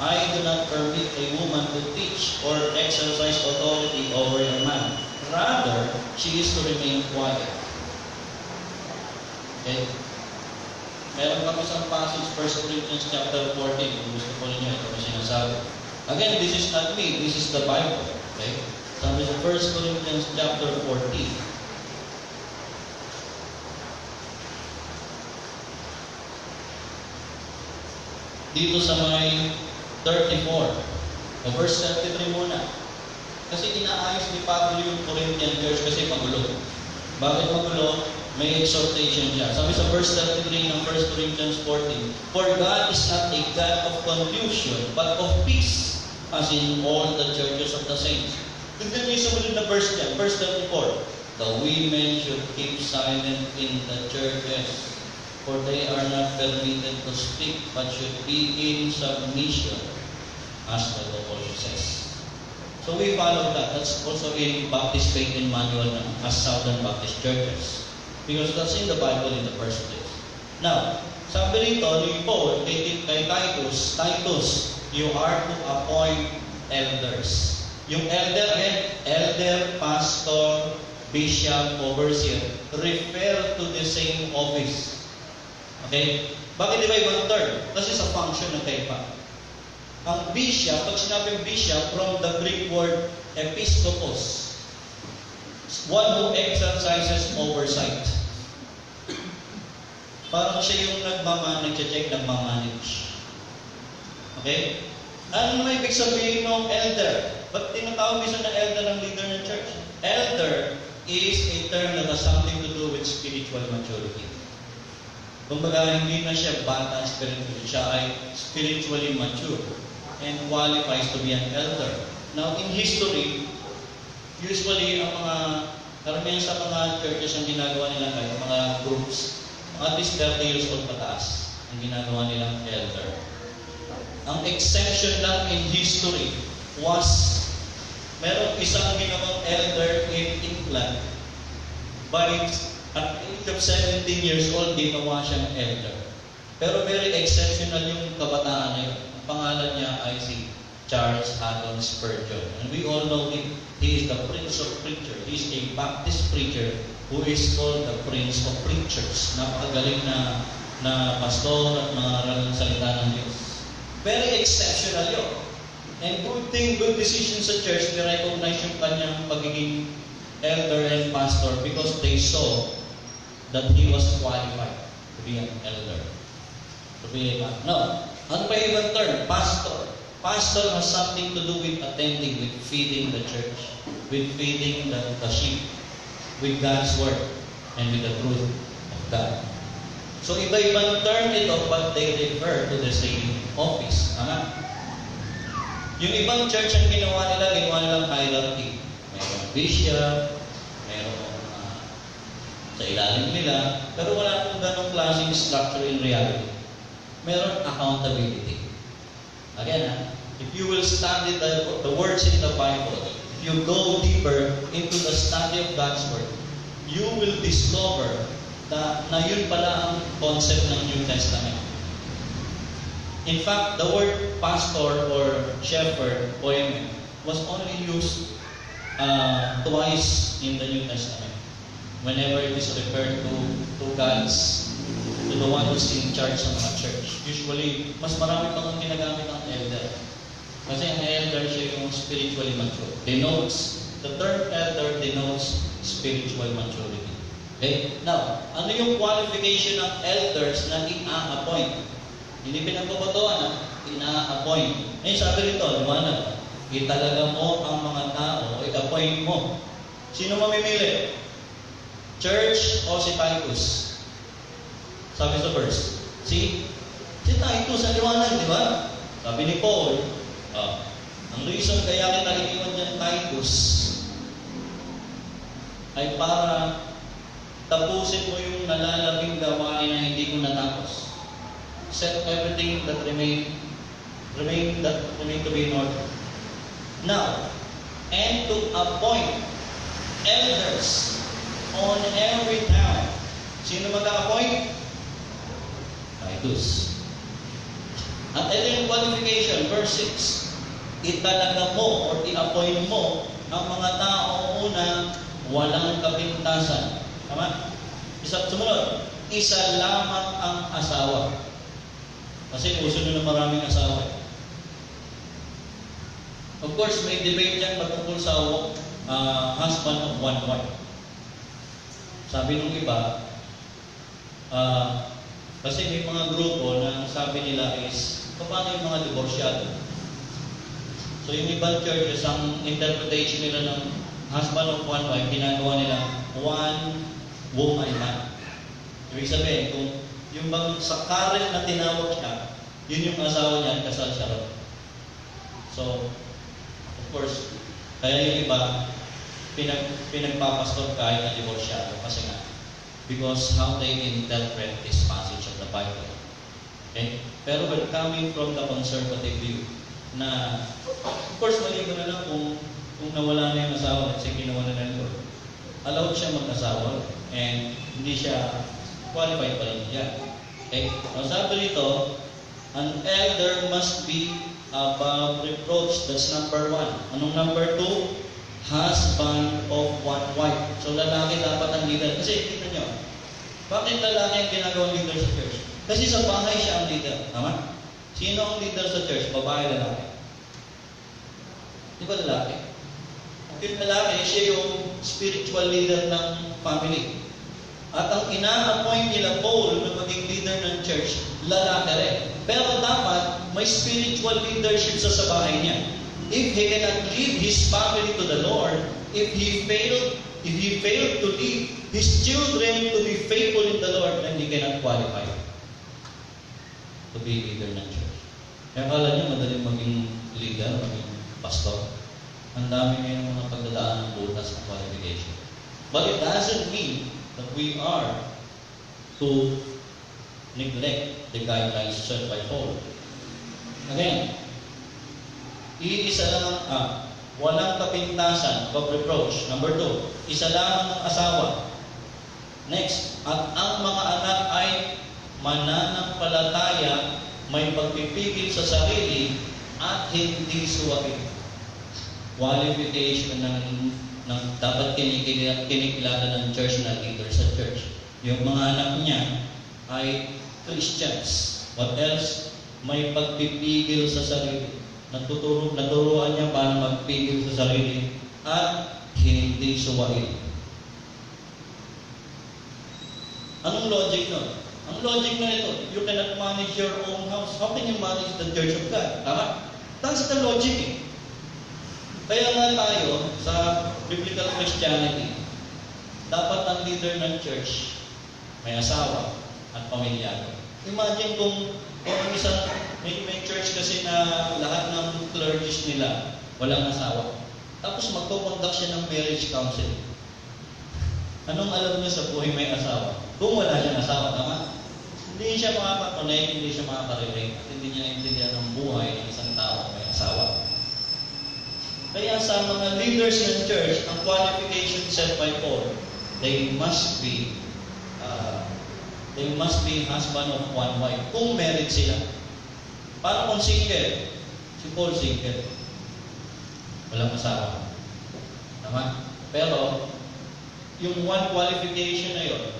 I do not permit a woman to teach or exercise authority over a man. Rather, she is to remain quiet. Okay? Meron kami isang passage, 1 Corinthians chapter 14, kung gusto po ninyo, ito may sinasabi. Again, this is not me, this is the Bible. Okay? Sabi sa 1 Corinthians chapter 14, dito sa may 34, o verse 33 muna. Kasi inaayos ni Pablo yung Corinthian church kasi magulo. Bakit magulo? May exhortation siya. Sabi sa verse 33 ng 1 Corinthians 14, for God is not a God of confusion, but of peace, as in all the churches of the saints. Tignan niyo yung sumunod na verse niya, verse 34. The women should keep silent in the churches, for they are not permitted to speak, but should be in submission, as the law says. So we follow that. That's also in Baptist Faith and Manual as Southern Baptist churches. Because that's in the Bible in the first place. Now, sabi rito ni Paul kay Titus, you are to appoint elders. Yung elder, elder, pastor, bishop, overseer, refer to the same office. Okay? Bakit di ba ibang term? Kasi sa function ng kaipa. Ang bishop, pag sinabing bishop, from the Greek word episkopos, one who exercises oversight. Parang siya yung nagcheck, nagmamanage. Okay? Ano may ibig sabihin ng elder? Ba't tinatawag isa na elder ang leader ng church? Elder is a term that has something to do with spiritual maturity. Kumbaga, hindi na siya bata spiritually, siya ay spiritually mature and qualifies to be an elder. Now, in history, usually, ang mga karamihan sa mga churches ang ginagawa nila kahit mga groups, at least 30 years old pataas ang ginagawa nilang elder. Ang exception lang in history was Merong isang ginawang elder in England. But at the age of 17 years old, ginawa siyang elder. Pero very exceptional yung kabataan niya. Ang pangalan niya ay si Charles Haddon Spurgeon. And we all know him. He is the Prince of Preachers. He is a Baptist preacher who is called the Prince of Preachers. Napakagaling na pastor at mangaral ng salita ng Diyos. Very exceptional yun. And good decision sa church, ni-recognize yung kanyang pagiging elder and pastor because they saw that he was qualified to be an elder. No. Ano pa yung term? Pastor. Pastor has something to do with attending, with feeding the church, with feeding the sheep, with God's word, and with the truth of God. So iba-ibang term ito, but they refer to the same office. Tama? Yung ibang church ang ginawa nilang hierarchy. Mayroong bishop, mayroong sa ilalim nila, pero wala pong ganong klaseng structure in reality. Meron accountability. Again, if you will study the words in the Bible, if you go deeper into the study of God's Word, you will discover na yun pala ang concept ng New Testament. In fact, the word pastor or shepherd, poimen, was only used twice in the New Testament. Whenever it is referred to the one who's in charge ng mga church. Usually, mas marami pang ginagamit ang elder. Kasi ang elder siya yung spiritually mature. The term elder denotes spiritual maturity. Okay? Now, ano yung qualification ng elders na ina-appoint? Hindi pinagpapatuan, ina-appoint. Ngayon sabi rito, liwanag, italaga mo ang mga tao, i-appoint mo. Sino mamimili? Church o si Titus? Sabi sa verse, si Titus ang liwanag, di ba? Sabi ni Paul, ang reason kaya kita iniwan dyan Titus ay para tapusin mo yung nalalabing gawain na hindi ko natapos. Set everything that remain to be in order. Now, and to appoint elders on every town. Sino mag-appoint? Titus. At ito yung qualification, verse 6. Italaga mo or i-appoint mo ang mga tao una walang kapintasan. Tama? Sumunod, isa lamang ang asawa. Kasi uso na maraming asawa. Of course, may debate dyan patungkol sa husband of one wife. Sabi nung iba, kasi may mga grupo na sabi nila is, paano yung mga divorsyado? So yung ibang churches, ang interpretation nila ng husband of one wife, ginagawa nila one woman man. Ibig sabihin, kung yung bang sa current na tinawag siya, yun yung asawa niya, kasal siya ron. So, of course, kaya yung iba, pinagpapastor kahit na divorsyado. Kasi nga, because how they interpret this passage of the Bible. Okay? Pero when coming from the conservative view, na, of course, maligo na lang kung nawala na yung asawa at siya ginawa na ng Lord. Allowed siya mag-asawa and hindi siya qualified pa rin niya. Okay? Ang sabi rito, an elder must be above reproach. That's number 1. Anong number 2? Husband of one wife. So lalaki dapat ang leader. Kasi kita nyo, bakit lalaki ang ginagawang leader sa church? Kasi sa bahay siya ang leader. Tama? Sino ang leader sa church? Babae, lalaki. Di ba lalaki? Yung lalaki, siya yung spiritual leader ng family. At ang ina-appoint nila Paul na maging leader ng church, lalaki rin. Pero dapat may spiritual leadership sa bahay niya. If he cannot lead his family to the Lord, if he failed to lead his children to be faithful in the Lord, then he cannot qualify to be leader ng church. Kaya akala niyo madaling maging leader, maging pastor. Ang dami ngayon mga pagdadaan ng butas ng qualification. But it doesn't mean that we are to neglect the guidelines set by Paul. Again, iisa lang walang kapintasan, above reproach. Number 2, isa lamang ang asawa. Next, at ang mga anak ay mananampalataya, may pagpipigil sa sarili, at hindi suwain. Qualification ng dapat kinikilala ng church na leader sa church. Yung mga anak niya ay Christians. What else? May pagpipigil sa sarili. Naturuan niya paano magpigil sa sarili at hindi suwain. Anong logic nun? Ang logic na ito, you cannot manage your own house. How can you manage the church of God? Tama? That's the logic eh. Kaya nga tayo, sa biblical Christianity, dapat ang leader ng church may asawa at pamilya. Imagine kung isang may church kasi na lahat ng clergies nila walang asawa. Tapos magko-conduct siya ng marriage counseling. Anong alam niya sa buhay may asawa? Kung wala siyang asawa, tama? Hindi siya makaka-connect, hindi siya makaka-relate, at hindi niya naintindihan ang buhay ng isang tao may asawa. Kaya sa mga leaders ng church, ang qualification set by Paul, they must be husband of one wife. Kung married sila. Para kung single, si Paul single. Walang asawa. Tama? Pero, yung one qualification na yun,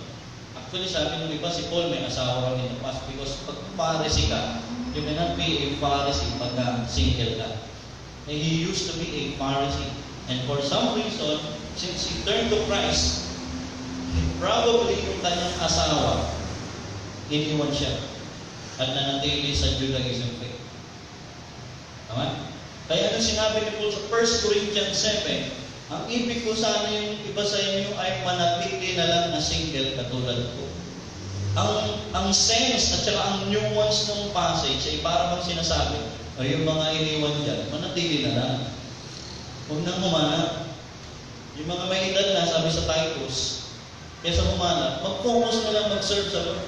actually sabi ng iba, si Paul may asawa in the past because pag Pharisee ka, you cannot be a Pharisee pagka single ka. And he used to be a Pharisee. And for some reason, since he turned to Christ, probably yung kanyang asawa, iniwan siya at nanatili sa Judaism faith. Tama? Kaya nung sinabi ni Paul sa 1 Corinthians 7, ang ibig ko sana yung iba sa inyo ay manatili na lang na single katulad ko. Ang sense at saka ang nuance ng passage ay para bang sinasabi, ay yung mga iniwan dyan, manatili na lang. Huwag nang humanap. Yung mga may edad na, sabi sa Titus, kesa humanap, mag-focus na lang mag-serve sa Lord.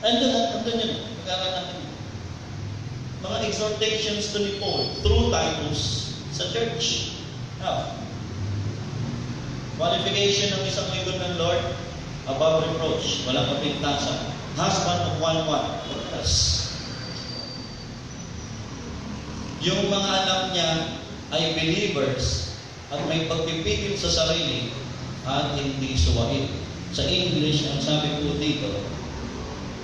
Andun yun. Pagkakan natin yun. Mga exhortations to ni Paul through Titus sa church. Now, qualification ng isang lingkod ng Lord, above reproach, walang kapintasan. Husband of one wife. What else? Yung mga anak niya ay believers at may pagpipigil sa sarili at hindi suwain. Sa English, ang sabi ko dito,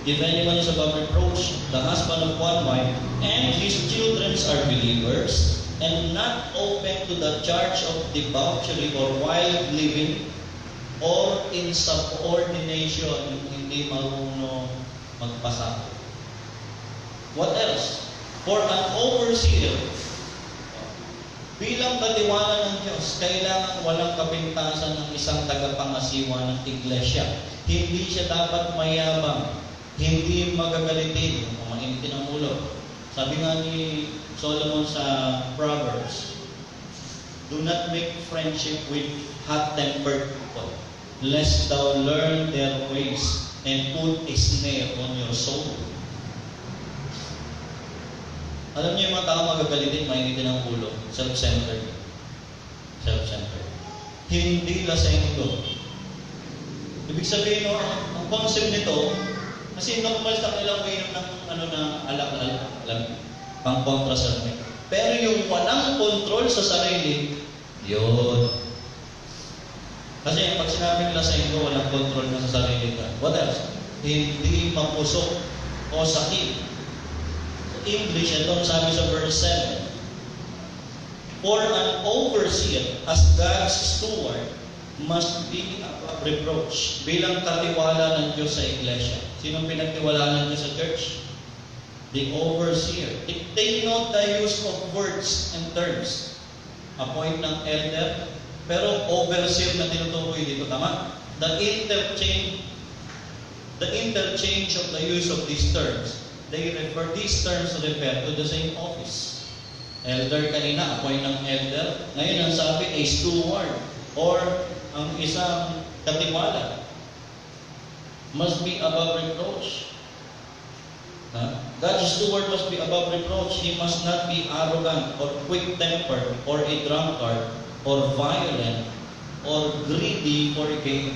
if anyone is above reproach, the husband of one wife, and his children are believers, and not open to the charge of debauchery or wild living, or insubordination, hindi marunong magpasakot. What else? For an overseer, bilang katiwala ng Diyos, kailangan walang kapintasan ng isang tagapangasiwa ng iglesia. Hindi siya dapat mayabang, hindi magagalitin, o mainitin ang ulo. Sabi nga ni Solomon sa Proverbs, do not make friendship with hot-tempered people, lest thou learn their ways and put a snare on your soul. Alam niyo yung mga tao magagalitin, mainitin ang ulo, self-centered. Self-centered. Hindi lasenggo. Ibig sabihin, no, ang concept nito, kasi normal sa kanilang way ng pang-kontra sa amin. Pero yung walang control sa sarili, yun. Kasi pag sinabing lasenggo, walang control na sa sarili ka. What else? Hindi mapusok o sakit. English, ito sabi sa verse 7, for an overseer as God's steward must be above reproach. Bilang katiwala ng Diyos sa iglesia. Sinong pinagtiwalaan ng Diyos sa church? The overseer. Take note the use of words and terms. Appoint ng elder, pero overseer na tinutukoy dito, tama? The interchange of the use of these terms. These terms refer to the same office. Elder kanina, appoint ng elder. Ngayon ang sabi, a steward or ang isang katiwala must be above reproach. God's steward must be above reproach. He must not be arrogant or quick-tempered or a drunkard or violent or greedy for gain.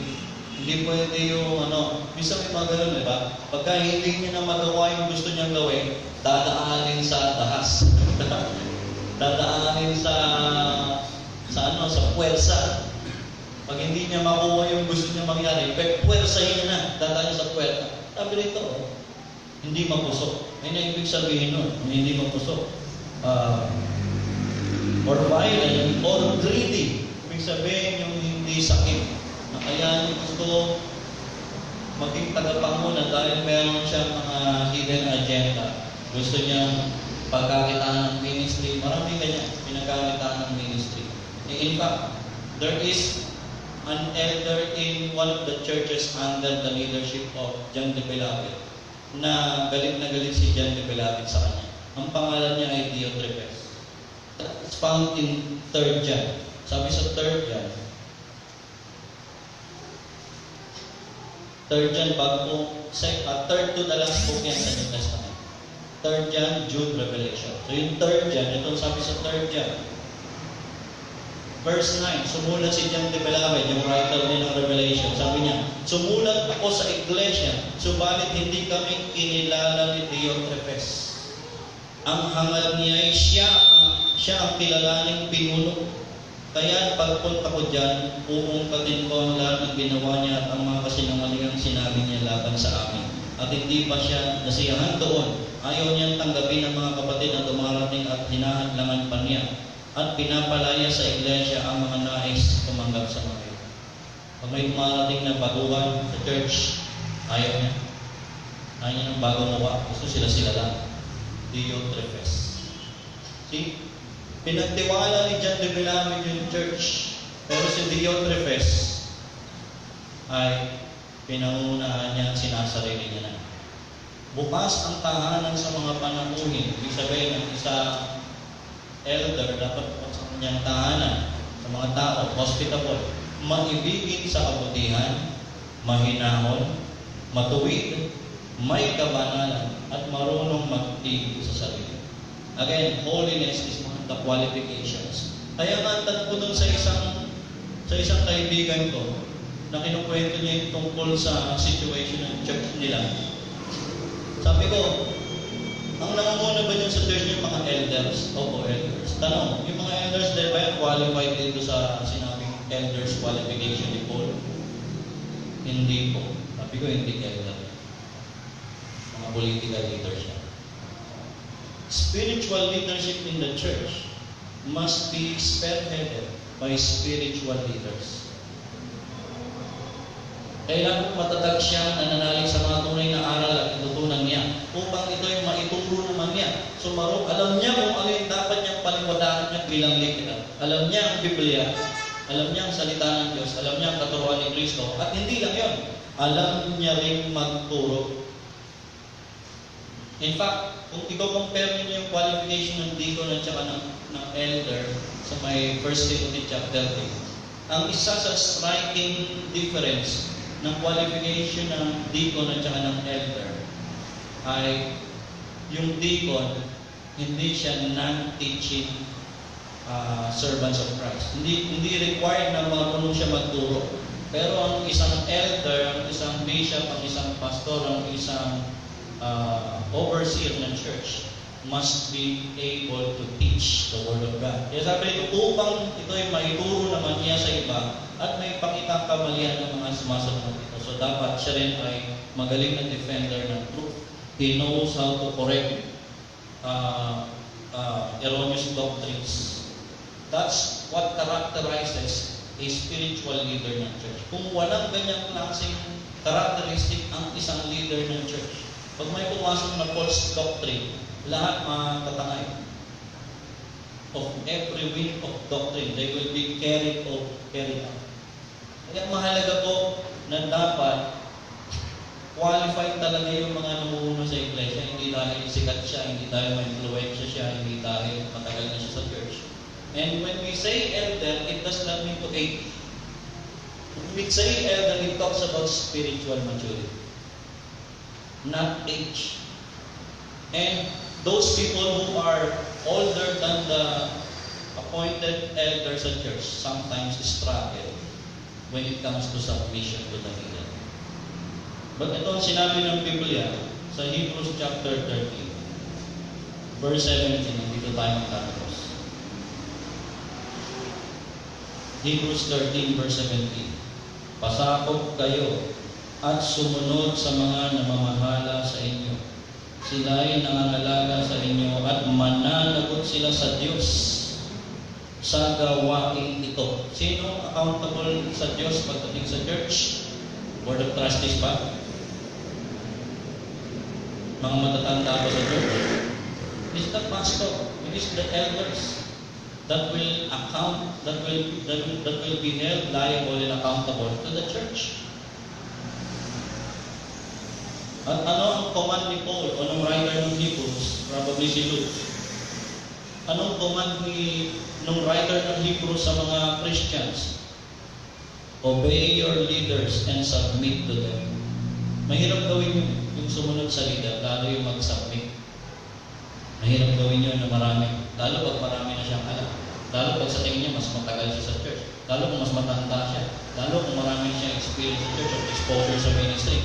Hindi pwede yung minsan may mga ganun, di ba? Pagka hindi niya na magawa yung gusto niyang gawin, dadaanin sa dahas. Dadaanin sa puwersa. Pag hindi niya makuha yung gusto niya mangyari, puwersahin niya na, dadaanin sa puwersa. Sabi rito, hindi mapusok. May naibig sabihin nun, hindi mapusok. Or violent, or greedy. Ibig sabihin yung hindi sakit. Na kaya niya gusto maging tagapangunan dahil meron siya mga hidden agenda. Gusto niya pagkakitaan ng ministry. Maraming ganyan, pinagkakitaan ng ministry. In fact, there is an elder in one of the churches under the leadership of John de Belabit na galit si John de Belabit sa kanya. Ang pangalan niya ay Diotrephes. It's found in 3 John. Sabi sa 3 John, 3 John, third to the last book yan sa New Testament. 3 John, Jude, Revelation. So yung 3 John, ito sabi sa 3 John, verse 9, sumulat si John de Belabit, yung writer din ng Revelation. Sabi niya, sumulat ako sa iglesia, subalit hindi kami kinilala ni Diotrephes. Ang hangal niya ay siya ang kilalaning pinuno. Kaya pagpunta ko dyan, uungkatin ko ang lahat ng ginawa niya at ang mga kasinungalingang sinabi niya laban sa amin. At hindi pa siya nasiyahan doon. Ayaw niyang tanggapin ng mga kapatid na dumarating at hinahadlangan pa niya. At pinapalaya sa iglesia ang mga nais tumanggap sa mga ito. Pag may dumarating na baguhan sa church, ayaw niya. Ayaw niya ng bagong mawa. Gusto sila lang. Diotrephes. See? Pinagtiwala ni John de Belabit yung church. Pero si Diotrephes ay pinangunahan niya at sinasarili niya na. Bukas ang tahanan sa mga panamuhin. Ibig sabihin ng isang elder, dapat sa kanyang tahanan, sa mga tao, hospitable, maibigin sa kabutihan, mahinahon, matuwid, may kabanalan, at marunong magtigil sa sarili. Again, holiness is one of the qualifications. Kaya nga, tanong ko dun sa isang kaibigan ko, na kinukwento niya yung tungkol sa situation ng church nila. Sabi ko, ang nangunguna ba dyan sa church yung mga elders? Opo, elders. Tanong, yung mga elders din ba yung qualified dito sa sinabing elders qualification ni Paul? Hindi po. Sabi ko, hindi elder. Mga political leaders siya. Spiritual leadership in the church must be spearheaded by spiritual leaders. Kailangan matatag siyang nananalig sa mga tunay na aral at tutunan niya upang ito ay maituro naman niya. So alam niya kung ano yung dapat niyang paliwadahan niya bilang likitan. Alam niya ang Biblia, alam niya ang salita ng Diyos, alam niya ang katuruan ni Kristo, at hindi lang yun, alam niya rin magturo. In fact, kung i-compare niyo yung qualification ng deacon at saka ng elder sa may 1 Timothy chapter 3, ang isa sa striking difference ng qualification ng deacon at saka ng elder ay yung deacon, hindi siya non-teaching servants of Christ. Hindi required na marunong siya magturo. Pero ang isang elder, ang isang bishop, ang isang pastor, ang isang overseer ng church must be able to teach the Word of God. Kaya sabi ito, upang ito ay maituro naman niya sa iba at may pakitang kamalian ng mga sumasunod ito. So dapat siya rin ay magaling na defender ng truth. He knows how to correct erroneous doctrines. That's what characterizes a spiritual leader ng church. Kung walang ganyang klaseng characteristic ang isang leader ng church, pag may pumasok na false doctrine, lahat matatangay. Of every wind of doctrine, they will be carried out. Kaya mahalaga po na dapat qualified talaga yung mga namumuno sa iglesia. Hindi dahil sikat siya, hindi dahil may influensya siya, hindi dahil matagal na siya sa church. And when we say elder, it does not mean to age. When we say elder, it talks about spiritual maturity. Not age. And those people who are older than the appointed elders at church sometimes struggle when it comes to submission to the leader. But ito ang sinabi ng Biblia sa Hebrews chapter 13, verse 17, dito tayo magtatapos. Hebrews 13, verse 17. Pasakop kayo at sumunod sa mga namamahala sa inyo. Sila'y nangangalaga sa inyo at mananagot sila sa Diyos sa gawain ito. Sino accountable sa Diyos pagdating sa church? Board of Trustees ba? Mga matatanda ba sa church? It is the pastor, it is the elders that will account, that will be held liable and accountable to the church. At ano ang command ni Paul, o ng writer ng Hebrews, probably si Luke? Anong command ng writer ng Hebrews sa mga Christians? Obey your leaders and submit to them. Mahirap gawin yun, yung sumunod sa leader, lalo yung mag-submit. Mahirap gawin yun na marami, lalo pag marami na siyang alam. Lalo pag sa tingin niya, mas matagal siya sa church. Lalo kung mas matanda siya. Lalo kung marami siyang experience sa church or exposure sa ministry.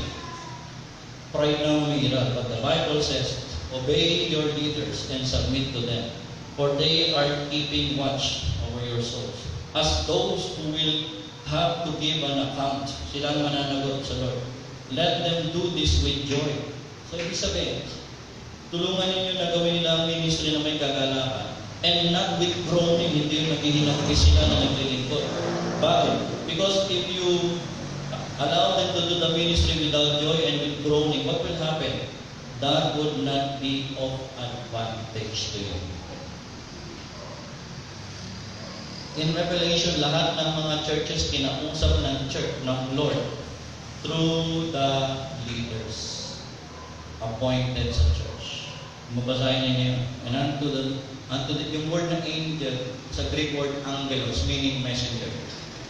Pride na umira. But the Bible says, obey your leaders and submit to them. For they are keeping watch over your souls. As those who will have to give an account, silang mananagot sa Lord. Let them do this with joy. So, ibig sabihin, tulungan ninyo na gawin nila ang ministry na may kagalakan. And not with groaning, hindi yung naghihinapin sila na naglilingkod. Bakit? Because if you allow them to do the ministry without joy and with groaning, what will happen? That would not be of advantage to you. In Revelation, lahat ng mga churches kinausap ng church, ng Lord, through the leaders appointed sa church. Mabasahin ninyo, and unto the yung word ng angel, sa Greek word angelos, meaning messenger.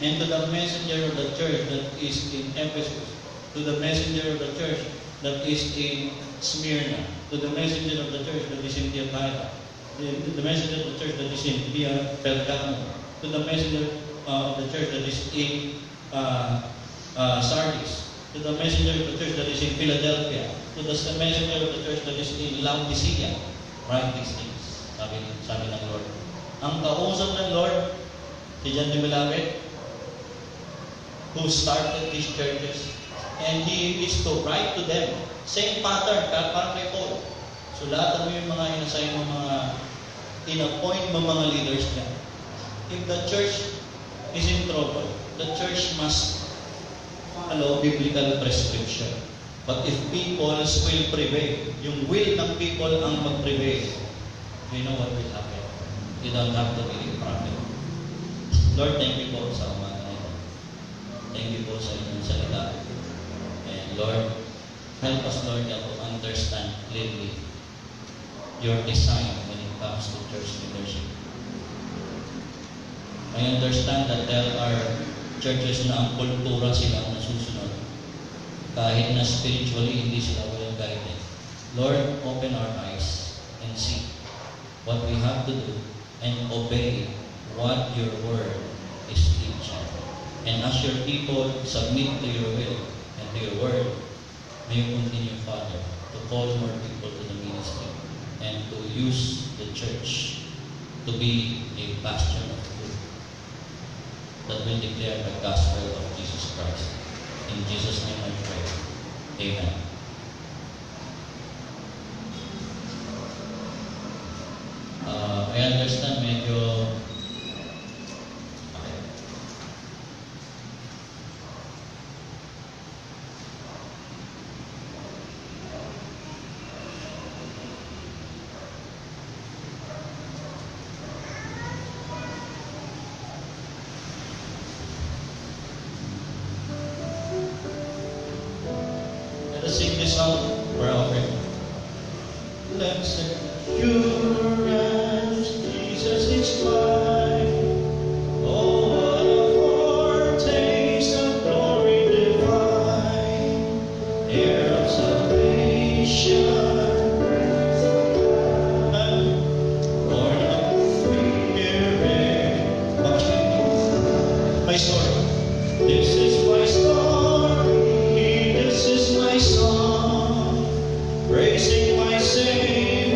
And to the messenger of the church that is in Ephesus, to the messenger of the church that is in Smyrna, to the messenger of the church that is in Thyatira, the messenger of the church that is in Pergamo, to the messenger of the church that is in Sardis, to the messenger of the church that is in Philadelphia, to the messenger of the church that is in Laodicea, write these things. Sabi ng Lord. Ang kausap ng Lord, si John the Beloved, who started these churches, and he is to write to them. Same pattern, parang kay Paul. Sulatan mo yung mga inassign mo, mga in-appoint mo mga leaders niya. If the church is in trouble, the church must follow biblical prescription. But if people's will prevail, yung will ng people ang mag-prevail, you know what will happen? You don't have to be a prophet. Lord, thank you po sa umaga na ito. Thank you po sa inyong salita. And Lord, help us, Lord, to understand clearly your design when it comes to church leadership. I understand that there are churches na ang kultura silang nasusunod. Kahit na spiritually, hindi sila well guided. Lord, open our eyes and see what we have to do and obey what your word is teaching. And as your people submit to your will and to your word, may you continue, Father, to call more people to the ministry and to use the church to be a bastion of truth that will declare the gospel of Jesus Christ. In Jesus' name I pray. Amen. I understand medyo okay. Let us sing this song for our offering. Let's assurance Jesus is mine. Oh, what a foretaste of glory divine, heir of salvation. sing